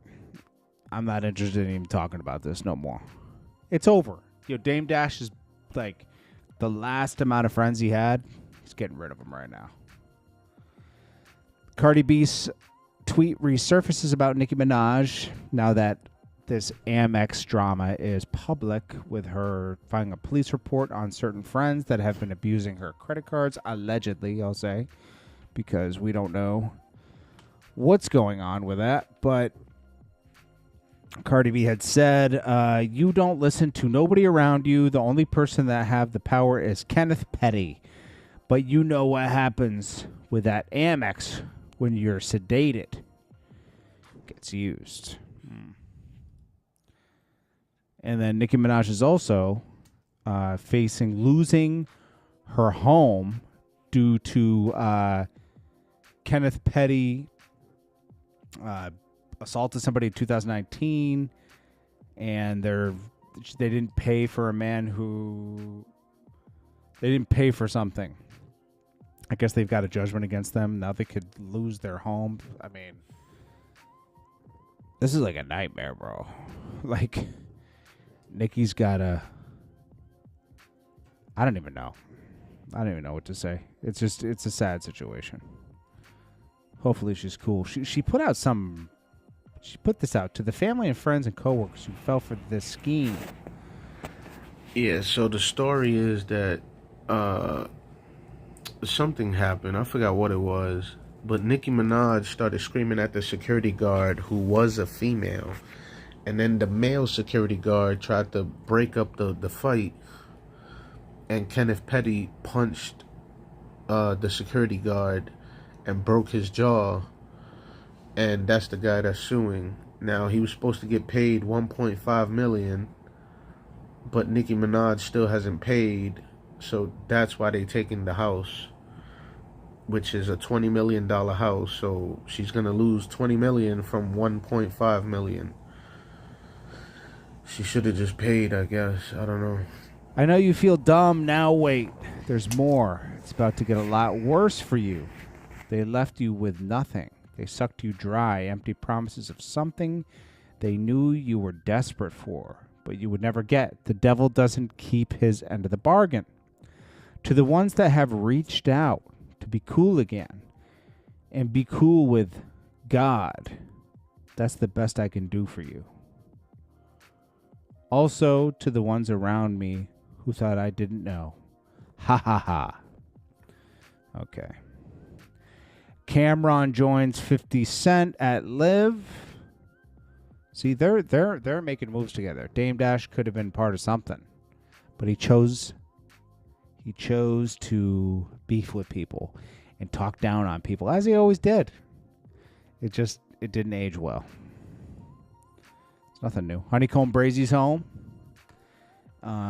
I'm not interested in even talking about this no more. It's over. Dame Dash is like the last amount of friends he had. He's getting rid of them right now. Cardi B's tweet resurfaces about Nicki Minaj now that this Amex drama is public, with her filing a police report on certain friends that have been abusing her credit cards, allegedly, I'll say, because we don't know what's going on with that. But Cardi B had said, you don't listen to nobody around you. The only person that have the power is Kenneth Petty. But you know what happens with that Amex when you're sedated. It gets used. And then Nicki Minaj is also facing losing her home due to Kenneth Petty assaulted somebody in 2019, and they didn't pay for a man who they didn't pay for something. I guess they've got a judgment against them. Now they could lose their home. I mean, this is like a nightmare, bro. Like, Nicki's got a... I don't even know. I don't even know what to say. It's a sad situation. Hopefully she's cool. She put out some... She put this out to the family and friends and coworkers who fell for this scheme. Yeah, so the story is that something happened. I forgot what it was. But Nicki Minaj started screaming at the security guard, who was a female. And then the male security guard tried to break up the fight. And Kenneth Petty punched the security guard and broke his jaw. And that's the guy that's suing. Now, he was supposed to get paid $1.5 million, but Nicki Minaj still hasn't paid, so that's why they taking the house, which is a $20 million house. So she's gonna lose $20 million from $1.5 million. She should have just paid, I guess. I don't know. I know you feel dumb. Now wait. There's more. It's about to get a lot worse for you. They left you with nothing. They sucked you dry, empty promises of something they knew you were desperate for, but you would never get. The devil doesn't keep his end of the bargain. To the ones that have reached out to be cool again and be cool with God, that's the best I can do for you. Also, to the ones around me who thought I didn't know. Ha ha ha. Okay. Cameron joins 50 Cent at Live. See, they're making moves together. Dame Dash could have been part of something, but he chose to beef with people and talk down on people, as he always did. It didn't age well. It's nothing new. Honeycomb Brazy's home.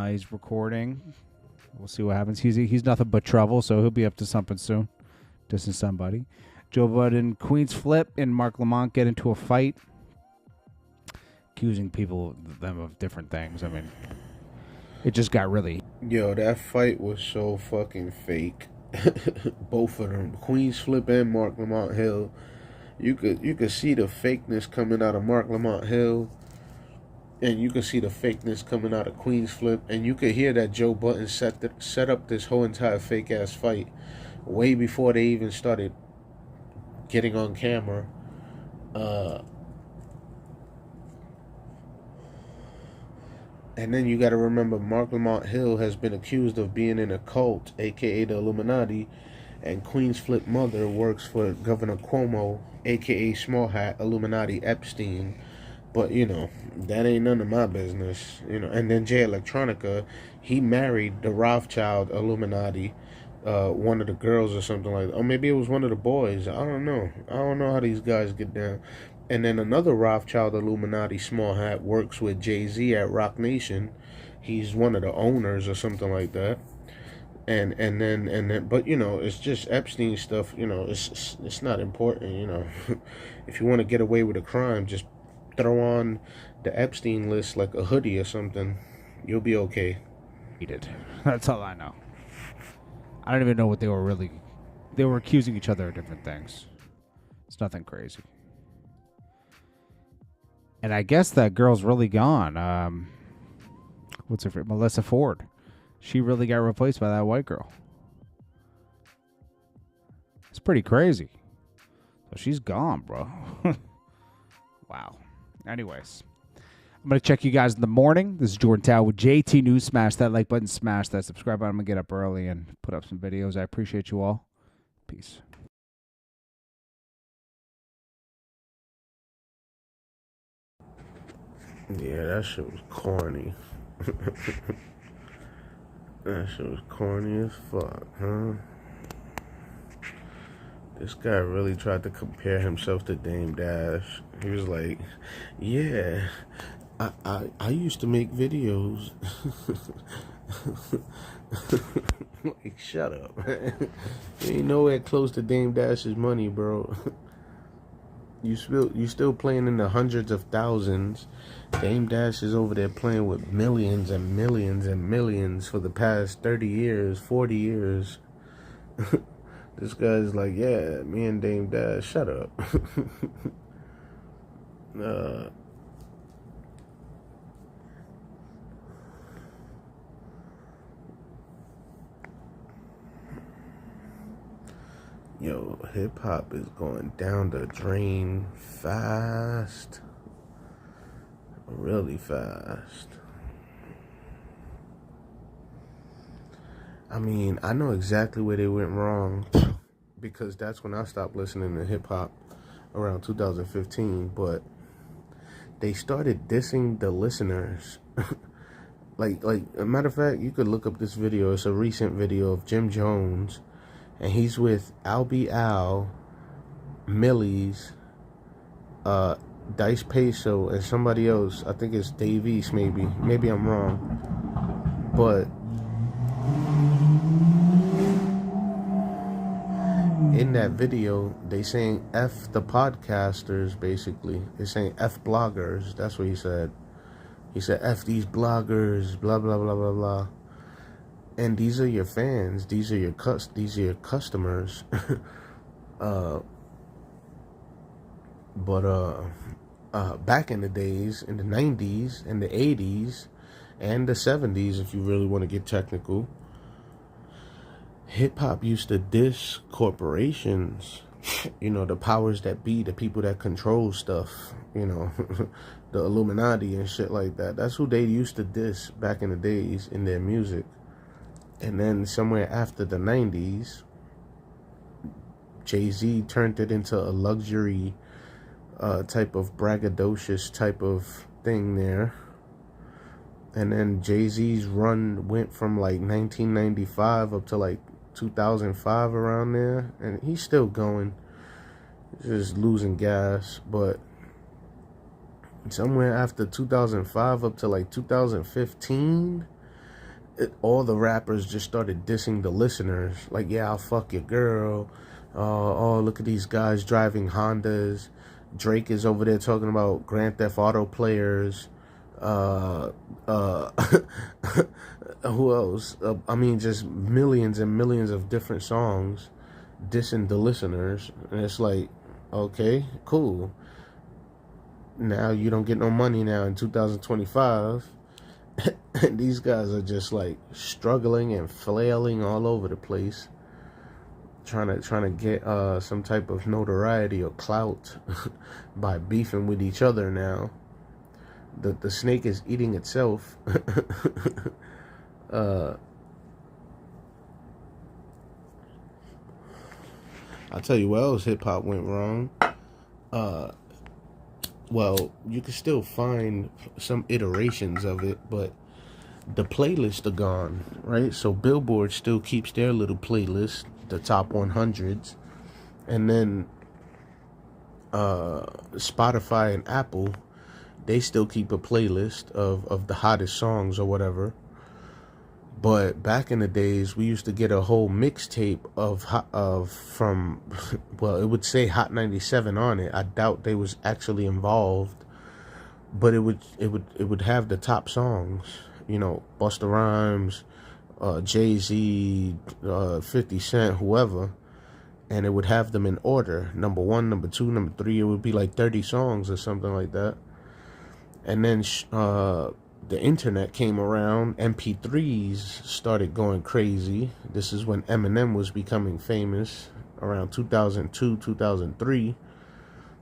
He's recording. We'll see what happens. He's nothing but trouble, so he'll be up to something soon. Dissing somebody. Joe Budden, Queen's Flip, and Mark Lamont get into a fight, accusing them of different things. I mean, it just got really... Yo, that fight was so fucking fake. Both of them, Queen's Flip and Mark Lamont Hill. You could see the fakeness coming out of Mark Lamont Hill, and you could see the fakeness coming out of Queen's Flip, and you could hear that Joe Budden set up this whole entire fake ass fight way before they even started getting on camera. And then you got to remember, Mark Lamont Hill has been accused of being in a cult, aka the Illuminati, and Queen's Flip mother works for Governor Cuomo, aka Small Hat Illuminati Epstein. But that ain't none of my business. And then Jay Electronica, he married the Rothschild Illuminati, one of the girls or something like that. Or maybe it was one of the boys. I don't know how these guys get down. And then another Rothschild Illuminati Small Hat works with Jay-Z at Rock Nation. He's one of the owners or something like that. And then but it's just Epstein stuff. It's not important. If you want to get away with a crime, just throw on the Epstein list like a hoodie or something. You'll be okay. That's all I know. I don't even know what they were really they were accusing each other of different things. It's nothing crazy. And I guess that girl's really gone. What's her name? Melissa Ford. She really got replaced by that white girl. It's pretty crazy. So she's gone, bro. Wow. Anyways, I'm going to check you guys in the morning. This is Jordan Tao with JT News. Smash that like button, smash that subscribe button. I'm going to get up early and put up some videos. I appreciate you all. Peace. Yeah, that shit was corny. That shit was corny as fuck, huh? This guy really tried to compare himself to Dame Dash. He was like, yeah, I used to make videos. Like, shut up, man. You ain't nowhere close to Dame Dash's money, bro. You still playing in the hundreds of thousands. Dame Dash is over there playing with millions and millions and millions for the past 30 years, 40 years. This guy's like, yeah, me and Dame Dash, shut up. Yo, hip-hop is going down the drain fast. Really fast. I mean, I know exactly where they went wrong because that's when I stopped listening to hip-hop around 2015, but they started dissing the listeners. like a matter of fact, you could look up this video. It's a recent video of Jim Jones, and he's with Albie Al, Millies, Dice Peso, and somebody else. I think it's Dave East, maybe. Maybe I'm wrong. But in that video, they saying F the podcasters, basically. They're saying F bloggers. That's what he said. He said F these bloggers, blah, blah, blah, blah, blah. And these are your fans. These are your customers. Back in the days, in the 90s, and the 80s, and the 70s, if you really want to get technical, hip-hop used to diss corporations, you know, the powers that be, the people that control stuff, you know, the Illuminati and shit like that. That's who they used to diss back in the days in their music. And then somewhere after the 90s, Jay-Z turned it into a luxury type of braggadocious type of thing there. And then Jay-Z's run went from like 1995 up to like 2005, around there, and he's still going, just losing gas. But somewhere after 2005 up to like 2015, all the rappers just started dissing the listeners. Like, yeah, I'll fuck your girl. Oh, look at these guys driving Hondas. Drake is over there talking about Grand Theft Auto players. Who else? I mean, just millions and millions of different songs dissing the listeners. And it's like, okay, cool. Now you don't get no money now in 2025. And these guys are just like struggling and flailing all over the place, trying to get some type of notoriety or clout by beefing with each other now. The snake is eating itself. I'll tell you what else hip-hop went wrong. Well, you can still find some iterations of it, but the playlists are gone, right? So Billboard still keeps their little playlist, the top 100s, and then Spotify and Apple, they still keep a playlist of the hottest songs or whatever. But back in the days, we used to get a whole mixtape from, well, it would say Hot 97 on it. I doubt they was actually involved, but it would have the top songs, you know, Busta Rhymes, Jay-Z, 50 Cent, whoever. and it would have them in order, number 1, number 2, number 3. It would be like 30 songs or something like that. And then the internet came around. MP3s started going crazy. This is when Eminem was becoming famous, around 2002, 2003,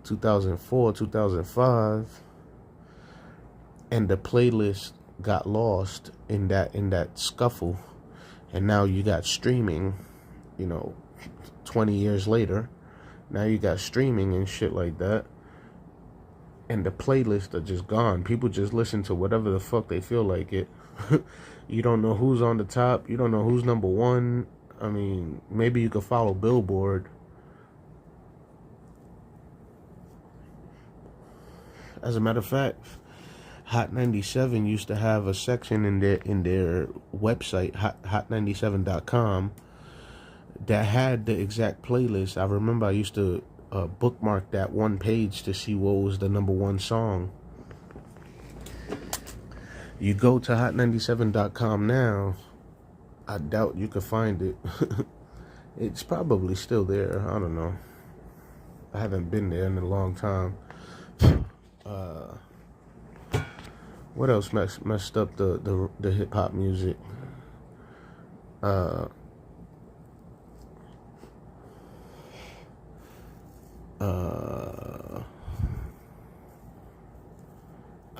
2004, 2005. And the playlist got lost in that scuffle. And now you got streaming, 20 years later. Now you got streaming and shit like that. And the playlists are just gone. People just listen to whatever the fuck they feel like it. You don't know who's on the top. You don't know who's number 1. I mean, maybe you could follow Billboard. As a matter of fact, Hot 97 used to have a section in their website, hot97.com, that had the exact playlist. I remember I used to bookmark that one page to see what was the number 1 song. You go to hot97.com now, I doubt you could find it. It's probably still there. I don't know. I haven't been there in a long time. What else messed up the hip hop music? I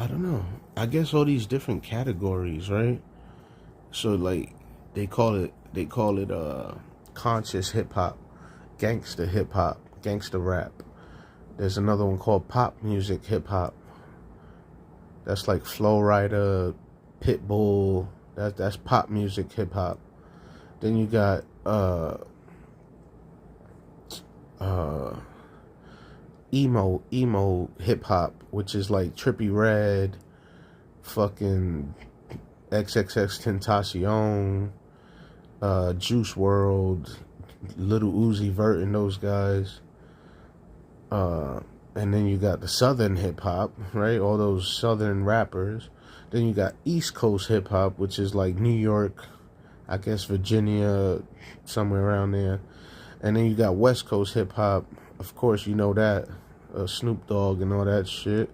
don't know. I guess all these different categories, right? So like they call it conscious hip hop, gangster rap. There's another one called pop music hip hop. That's like Flow Rider, Pitbull. That's pop music hip hop. Then you got emo hip hop, which is like Trippie Redd, fucking XXXTentacion, Juice WRLD, Little Uzi Vert, and those guys. And then you got the Southern hip hop, right? All those Southern rappers. Then you got East Coast hip hop, which is like New York, I guess Virginia, somewhere around there. And then you got West Coast hip hop. Of course, you know that. Snoop Dogg and all that shit.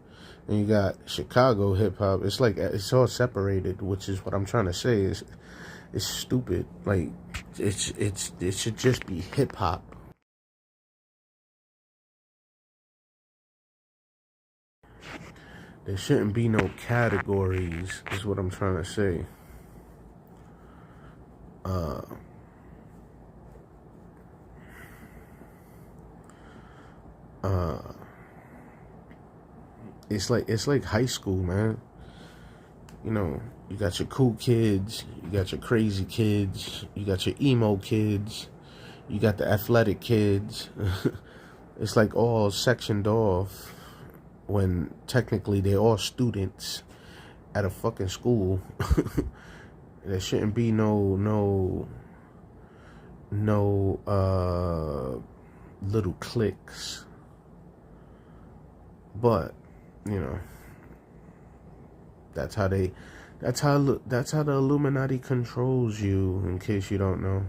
And you got Chicago hip hop. It's like, it's all separated, which is what I'm trying to say. It's stupid. Like, it should just be hip hop. There shouldn't be no categories, is what I'm trying to say. It's like high school, man. You got your cool kids, you got your crazy kids, you got your emo kids, you got the athletic kids. It's like all sectioned off, when technically they're all students at a fucking school. There shouldn't be no little cliques. But that's how the Illuminati controls you, in case you don't know.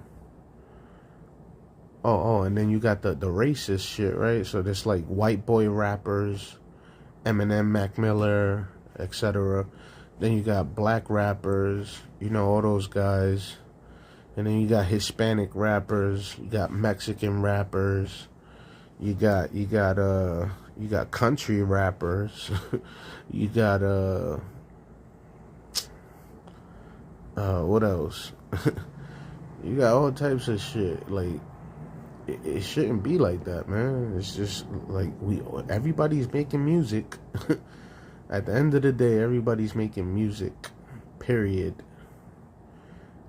Oh, and then you got the racist shit, right? So there's like white boy rappers, Eminem, Mac Miller, etc. Then you got black rappers, all those guys. And then you got Hispanic rappers, you got Mexican rappers, you got country rappers, you got what else? You got all types of shit. Like, it shouldn't be like that, man. It's just like everybody's making music. At the end of the day, everybody's making music. Period.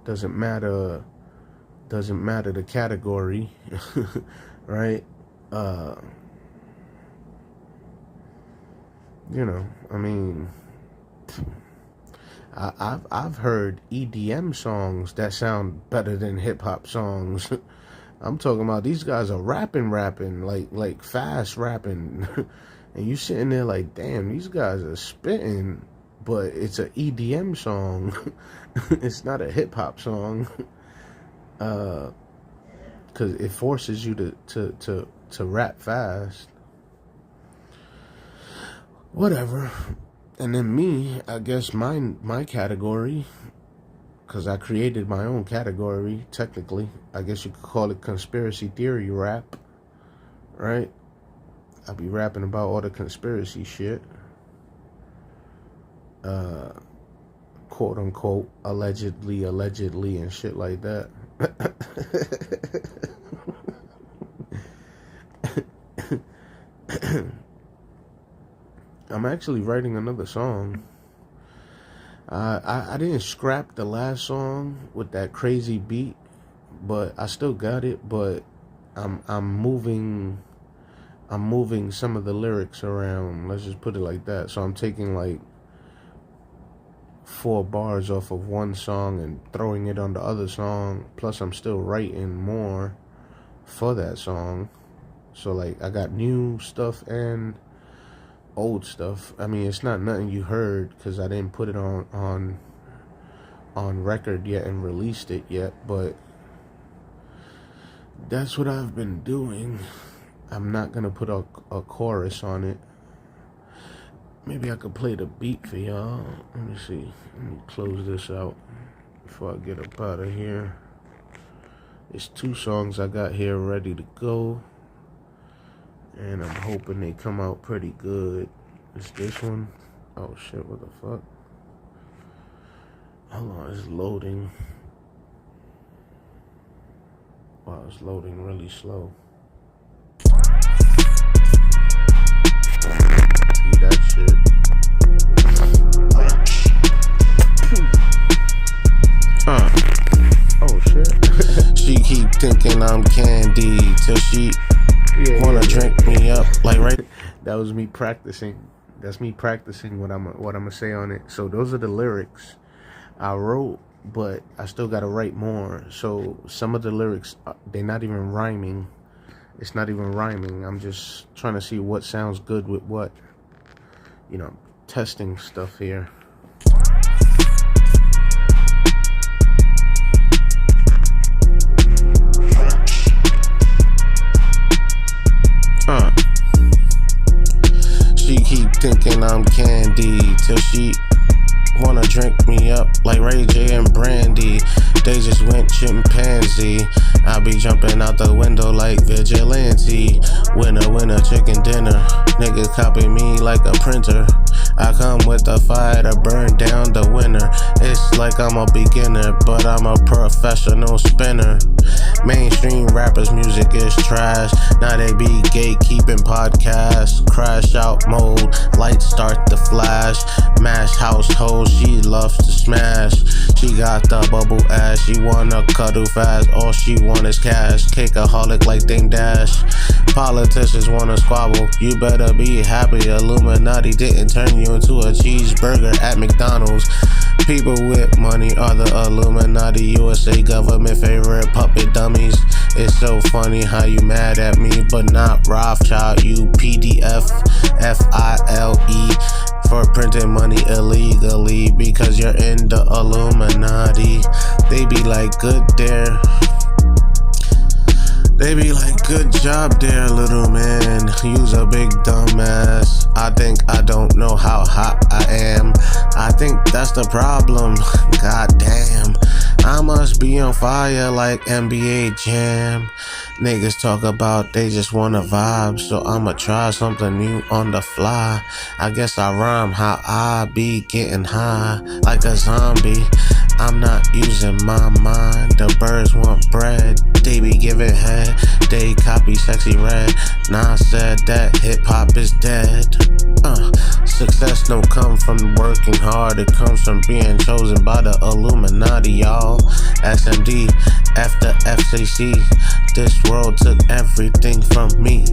Doesn't matter the category. Right? I mean, I've heard EDM songs that sound better than hip hop songs. I'm talking about these guys are rapping, like fast rapping. And you sitting there like, damn, these guys are spitting, but it's an EDM song. It's not a hip hop song. because it forces you to rap fast. Whatever. And then me, I guess my category, because I created my own category, technically. I guess you could call it conspiracy theory rap, right? I be rapping about all the conspiracy shit. Quote unquote, allegedly, and shit like that. I'm actually writing another song. I didn't scrap the last song with that crazy beat, but I still got it. But I'm moving some of the lyrics around. Let's just put it like that. So I'm taking like 4 bars off of one song and throwing it on the other song. Plus I'm still writing more for that song. So like I got new stuff and old stuff. I mean, it's not nothing you heard because I didn't put it on record yet and released it yet, but that's what I've been doing. I'm not gonna put a chorus on it. Maybe I could play the beat for y'all. Let me see. Let me close this out before I get up out of here. It's 2 songs I got here ready to go, and I'm hoping they come out pretty good. It's this one. Oh shit, what the fuck? Hold on, it's loading. Wow, it's loading really slow. See that shit? Oh shit. She keep thinking I'm candy till she wanna drink me up, like right. That was me practicing. That's me practicing what I'm gonna say on it. So those are the lyrics I wrote, but I still gotta write more. So some of the lyrics, they're not even rhyming. It's not even rhyming. I'm just trying to see what sounds good with what. You know, testing stuff here. She keep thinking I'm candy till she wanna drink me up like Ray J and Brandy. They just went chimpanzee. I be jumping out the window like vigilante. Winner, chicken dinner. Niggas copy me like a printer. I come with the fire to burn down the winner. It's like I'm a beginner, but I'm a professional spinner. Mainstream rappers' music is trash. Now they be gatekeeping podcasts. Crash out mode, lights start to flash. Mash household, she loves to smash. She got the bubble ass, she wanna cuddle fast. All she want is cash. Cakeaholic like Dame Dash. Politicians wanna squabble. You better be happy Illuminati didn't turn you into a cheeseburger at McDonald's. People with money are the Illuminati, USA government favorite puppet dummies. It's so funny how you mad at me, but not Rothschild, you PDF FILE for printing money illegally because you're in the Illuminati. They be like, good there. They be like, good job there, little man. You's a big dumbass. I think I don't know how hot I am. I think that's the problem. God damn. I must be on fire like NBA Jam. Niggas talk about they just wanna vibe, so I'ma try something new on the fly. I guess I rhyme how I be getting high like a zombie. I'm not using my mind. The birds want bread, they be giving head. They copy Sexy Red. Nah, I said that hip-hop is dead. Success don't come from working hard. It comes from being chosen by the Illuminati, y'all. SMD, F the FCC. This world took everything from me.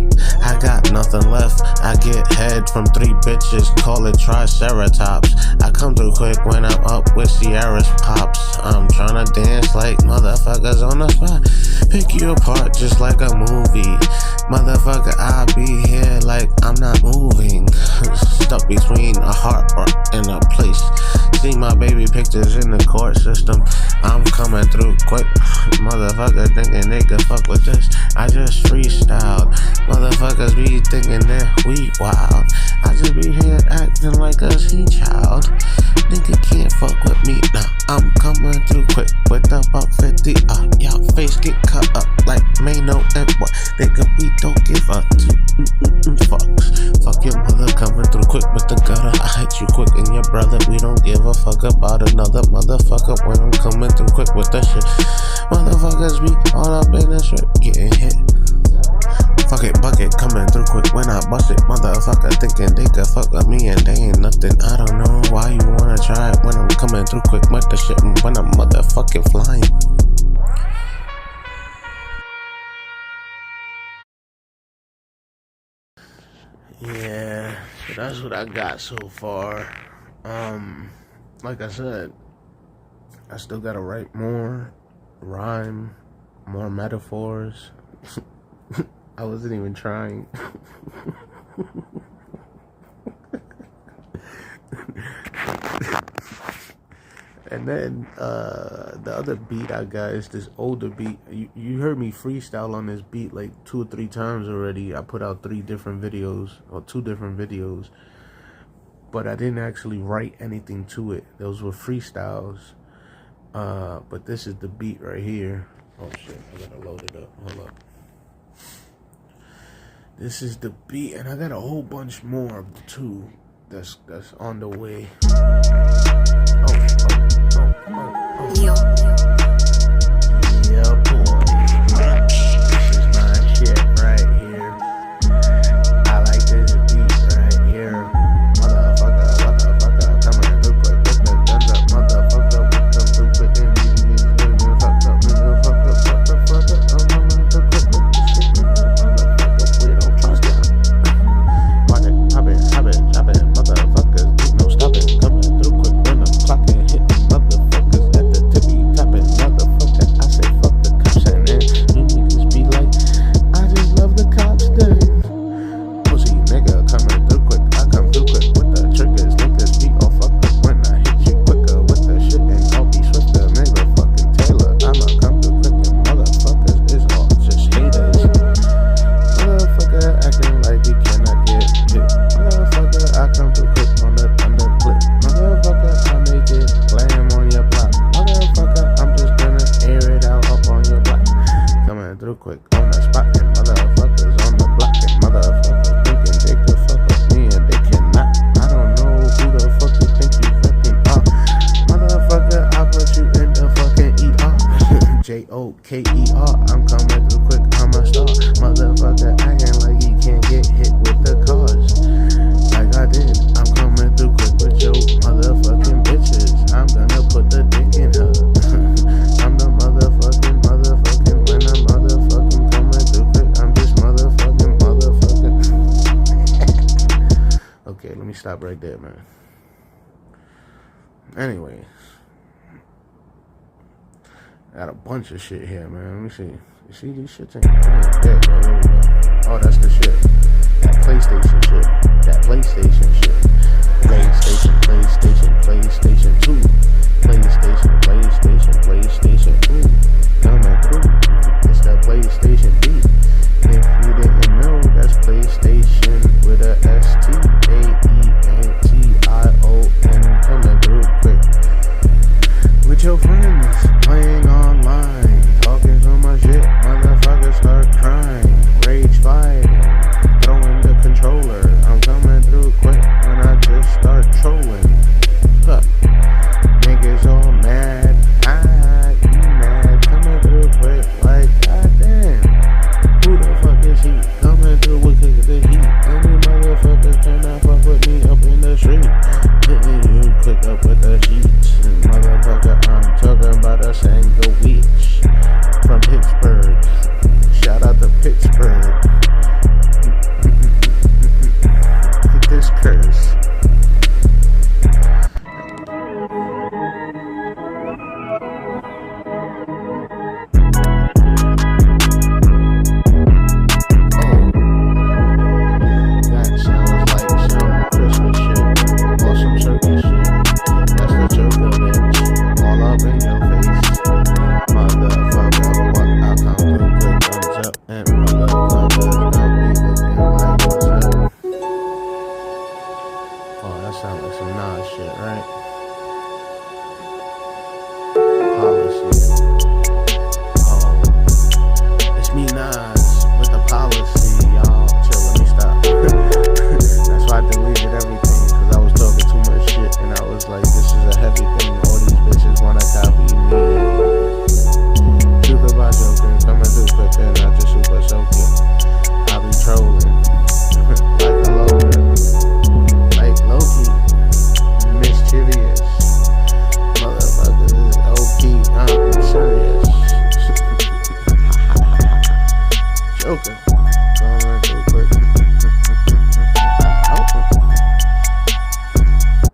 I got nothing left. I get head from 3 bitches, call it Triceratops. I come through quick when I'm up with Sierra's pops. I'm tryna dance like motherfuckers on the spot. Pick you apart just like a movie. Motherfucker, I be here like I'm not moving. Stuck between a heart and a place. See my baby pictures in the court system. I'm coming through quick. Motherfuckers thinking they could fuck with this. I just freestyled. Motherfuckers be thinking that we wild. I just be here acting like a child. Nigga can't fuck with me now. I'm coming through quick with the buck 50. Y'all face get cut up like Mano and what? Nigga, we don't give a fucks. Fuck your mother coming through quick with the gutter. I hit you quick and your brother. We don't give a fuck about another motherfucker when I'm coming through quick with the shit. Motherfuckers be all up in the shit, getting hit. Fuck it, bucket coming through quick when I bust it. Motherfucker thinking they could fuck with me and they ain't nothing. I don't know why you wanna try it when I'm coming through quick with the shit and when I'm motherfucking flying. Yeah, so that's what I got so far. Like I said, I still gotta write more, rhyme, more metaphors. I wasn't even trying. And then the other beat I got is this older beat. You heard me freestyle on this beat like 2 or 3 times already. I put out 3 different videos, or 2 different videos, but I didn't actually write anything to it. Those were freestyles. But this is the beat right here. Oh shit, I gotta load it up. Hold up. This is the beat, and I got a whole bunch more too. That's on the way. Oh. Leo. Yeah, boy. This is my shit right here. I like this beat right here. Motherfucker, coming through quick with the guns up. Motherfucker, we come through quick and we fucked up. Nigga, fuck up. I'm coming through quick with the shit. Motherfucker, we don't trust ya. Watch it, hop it, motherfuckers, ain't no stopping. Coming through quick when I'm clocking, hit motherfuckers at the tippy tapping. Motherfucker, I say fuck the cops and then you niggas be like, I just love the cops then. Pussy nigga coming through quick, I come through quick with the triggers. Niggas be all fucked up when I hit you quicker with the shit and I'll be swifter. Nigga fucking Taylor, I'ma come through quick and motherfuckers is all just haters. Motherfucker acting like he cannot get hit. Motherfucker, I come through quick on the thunder clip. Motherfucker, I make it blam on your block. Motherfucker, I'm just gonna air it out up on your block. Coming through quick on the spot and motherfuckers on the block and motherfuckers thinking they could fuck with me and they cannot. I don't know who the fuck you think you fucking are. Motherfucker, I put you in the fucking ER. Joker, I'm coming through quick, I'm a star. Motherfucker acting like he can't get hit with the cars. Like I did, I'm coming through quick with your motherfucking bitches. I'm gonna put the dick in her. I'm the motherfucking when I'm motherfucking coming through quick. I'm just motherfucking. Okay, let me stop right there, man. Anyway, I got a bunch of shit here, man. Let me see. You see these shits ain't dead, bro. There we go. Oh, that's the shit. That PlayStation shit. That PlayStation shit. PlayStation 2. PlayStation 2. Coming through. It's that PlayStation beat. If you didn't know, that's PlayStation with a STAENTION. Coming through quick. With your friends, playing online, talking so much shit, motherfuckers start crying. Rage 5. Oh, that sounds like some Nas shit, right? Policy. Oh, it's me Nas with the policy, y'all. Chill, let me stop. That's why I deleted everything, because I was talking too much shit, and I was like, this is a heavy thing. All these bitches wanna copy me. Truth about joking, coming through quick and not just super soaking. I be trolling like a loader, like Loki, mischievous. Motherfuckers, OP, I'm serious. Joker, coming through quick.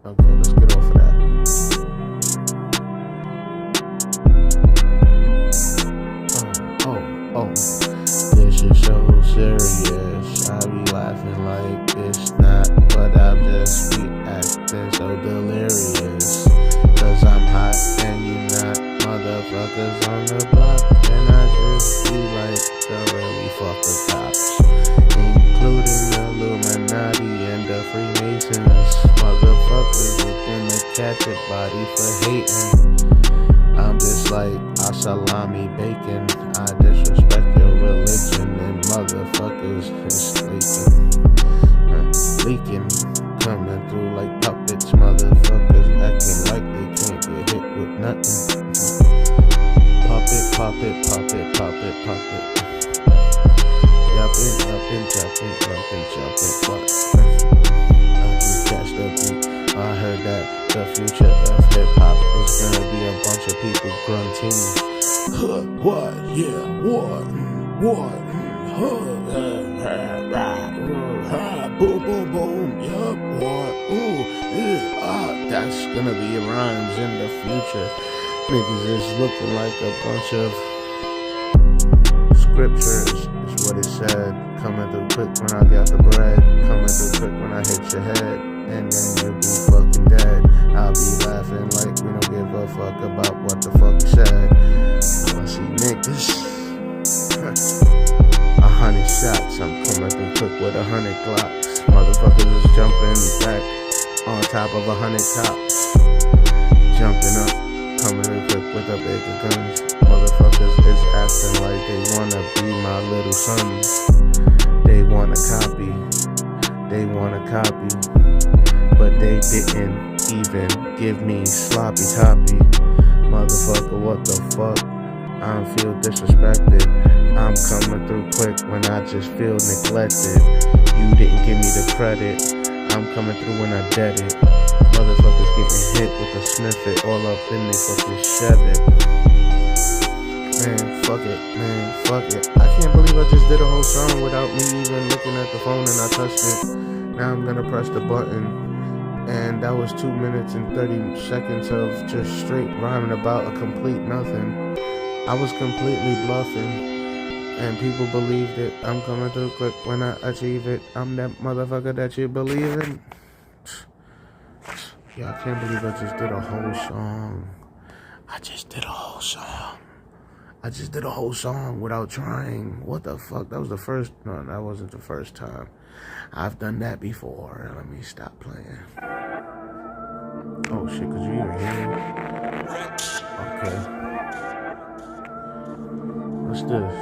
Okay, let's get off of that. Oh, this is so serious. I be laughing like it's not, but I just be acting so delirious. Cause I'm hot and you not, motherfuckers on the block. And I just be like the really fucker cops, including the Illuminati and the Freemasons. Motherfuckers is gonna catch a body for hating. I'm just like salami bacon. I disrespect your religion and motherfuckers is leaking, coming through like puppets. Motherfuckers acting like they can't get hit with nothing. Puppet, puppet, puppet, puppet, puppet. Yuppin', yuppin', jumpin', jumpin', jumpin', what? I just catch the beat. I heard that the future of hip-hop is gonna be a bunch of people grunting. What? Yeah, what? What? Boom, boom, boom. Yup, what? Ooh, yeah, that's gonna be rhymes in the future. Niggas is looking like a bunch of scriptures, is what it said. Coming through quick when I got the bread. Coming through quick when I hit your head. And then you'll be fucking dead. I'll be laughing like we don't give a fuck about what the fuck you said. Pussy niggas. 100 shots, I'm coming through quick with 100 glocks. Motherfuckers is jumping back on top of 100 cops. Jumping up, coming through quick with the bigger guns. Motherfuckers is acting like they wanna be my little sons. They wanna copy, but they didn't even give me sloppy toppy. Motherfucker, what the fuck? I don't feel disrespected. I'm coming through quick when I just feel neglected. You didn't give me the credit. I'm coming through when I dead it. Motherfuckers getting hit with a sniff it all up in they fucking shove it. Man, fuck it. I can't believe I just did a whole song without me even looking at the phone and I touched it. Now I'm gonna press the button. And that was 2 minutes and 30 seconds of just straight rhyming about a complete nothing. I was completely bluffing. And people believed it. I'm coming through quick when I achieve it. I'm that motherfucker that you believe in. Yeah, I can't believe I just did a whole song. I just did a whole song without trying. What the fuck? That was the first. No, that wasn't the first time. I've done that before. Let me stop playing. Oh shit, could you even hear me? Okay. What's this?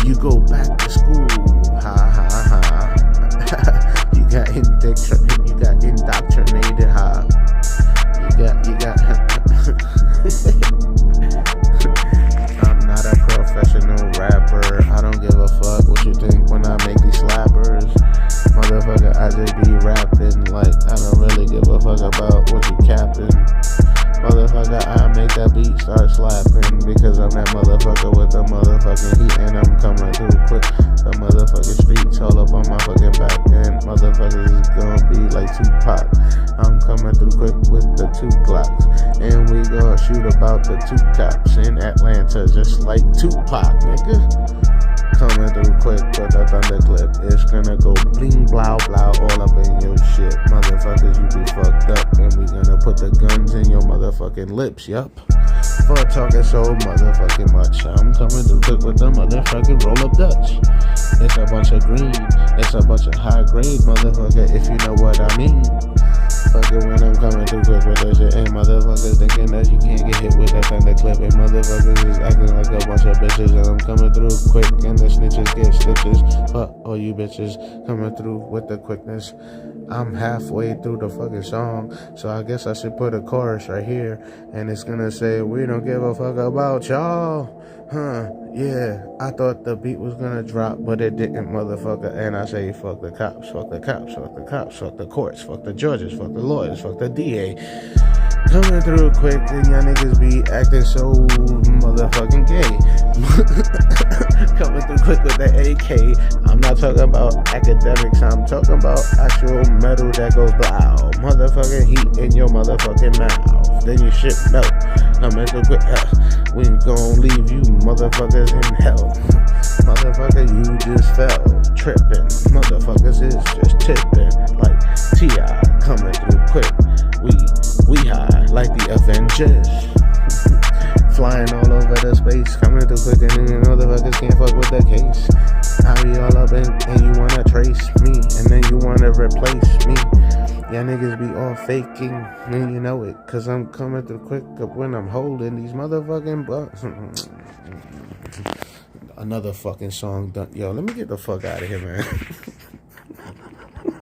You go back to school, ha ha ha. You got indoctrinated, ha. You got. I'm not a professional rapper. I don't give a fuck what you think when I make these slappers. Motherfucker, I just be rapping like I don't really give a fuck about what you capping. Motherfucker, I make that beat start slapping because I'm that motherfucker with the motherfucking heat and I'm coming through quick. The motherfucking streets all up on my fucking back and motherfuckers is gonna be like Tupac. I'm coming through quick with the 2 Glocks and we gonna shoot about the 2 cops in Atlanta just like Tupac, nigga. coming through quick with the thunder clip. It's gonna go bling, blow, blow, all up in your shit. Motherfuckers, you be fucked up. And we gonna put the guns in your motherfucking lips, yup. For talking so motherfucking much. I'm coming through quick with the motherfucking roll up Dutch. It's a bunch of green, it's a bunch of high grade, motherfucker, if you know what I mean. Fuck it when I'm coming through quick with that shit. And motherfuckers thinking that you can't get hit with that thunder clip. And motherfuckers is acting like a bunch of bitches. And I'm coming through quick and the snitches get stitches. Fuck all you bitches coming through with the quickness. I'm halfway through the fucking song, so I guess I should put a chorus right here. And it's gonna say, we don't give a fuck about y'all. Huh, yeah, I thought the beat was gonna drop, but it didn't, motherfucker. And I say, fuck the cops, fuck the cops, fuck the cops, fuck the courts, fuck the judges, fuck the lawyers, fuck the DA. Coming through quick, and y'all niggas be acting so motherfucking gay. Coming through quick with the AK. I'm not talking about academics, I'm talking about actual metal that goes blow. Motherfucking heat in your motherfucking mouth. Then your shit melt. Coming through quick, we gon' leave you motherfuckers in hell. Motherfucker, you just fell. Tripping. Motherfuckers is just tipping. Like T.I. coming through quick. We high like the Avengers. Flying all over the space, coming through quick, and you motherfuckers can't fuck with the case. I be all up in, and you wanna trace me, and then you wanna replace me. Y'all niggas be all faking, and you know it, cause I'm coming through quick when I'm holding these motherfucking butts. Another fucking song done. Yo, let me get the fuck out of here, man.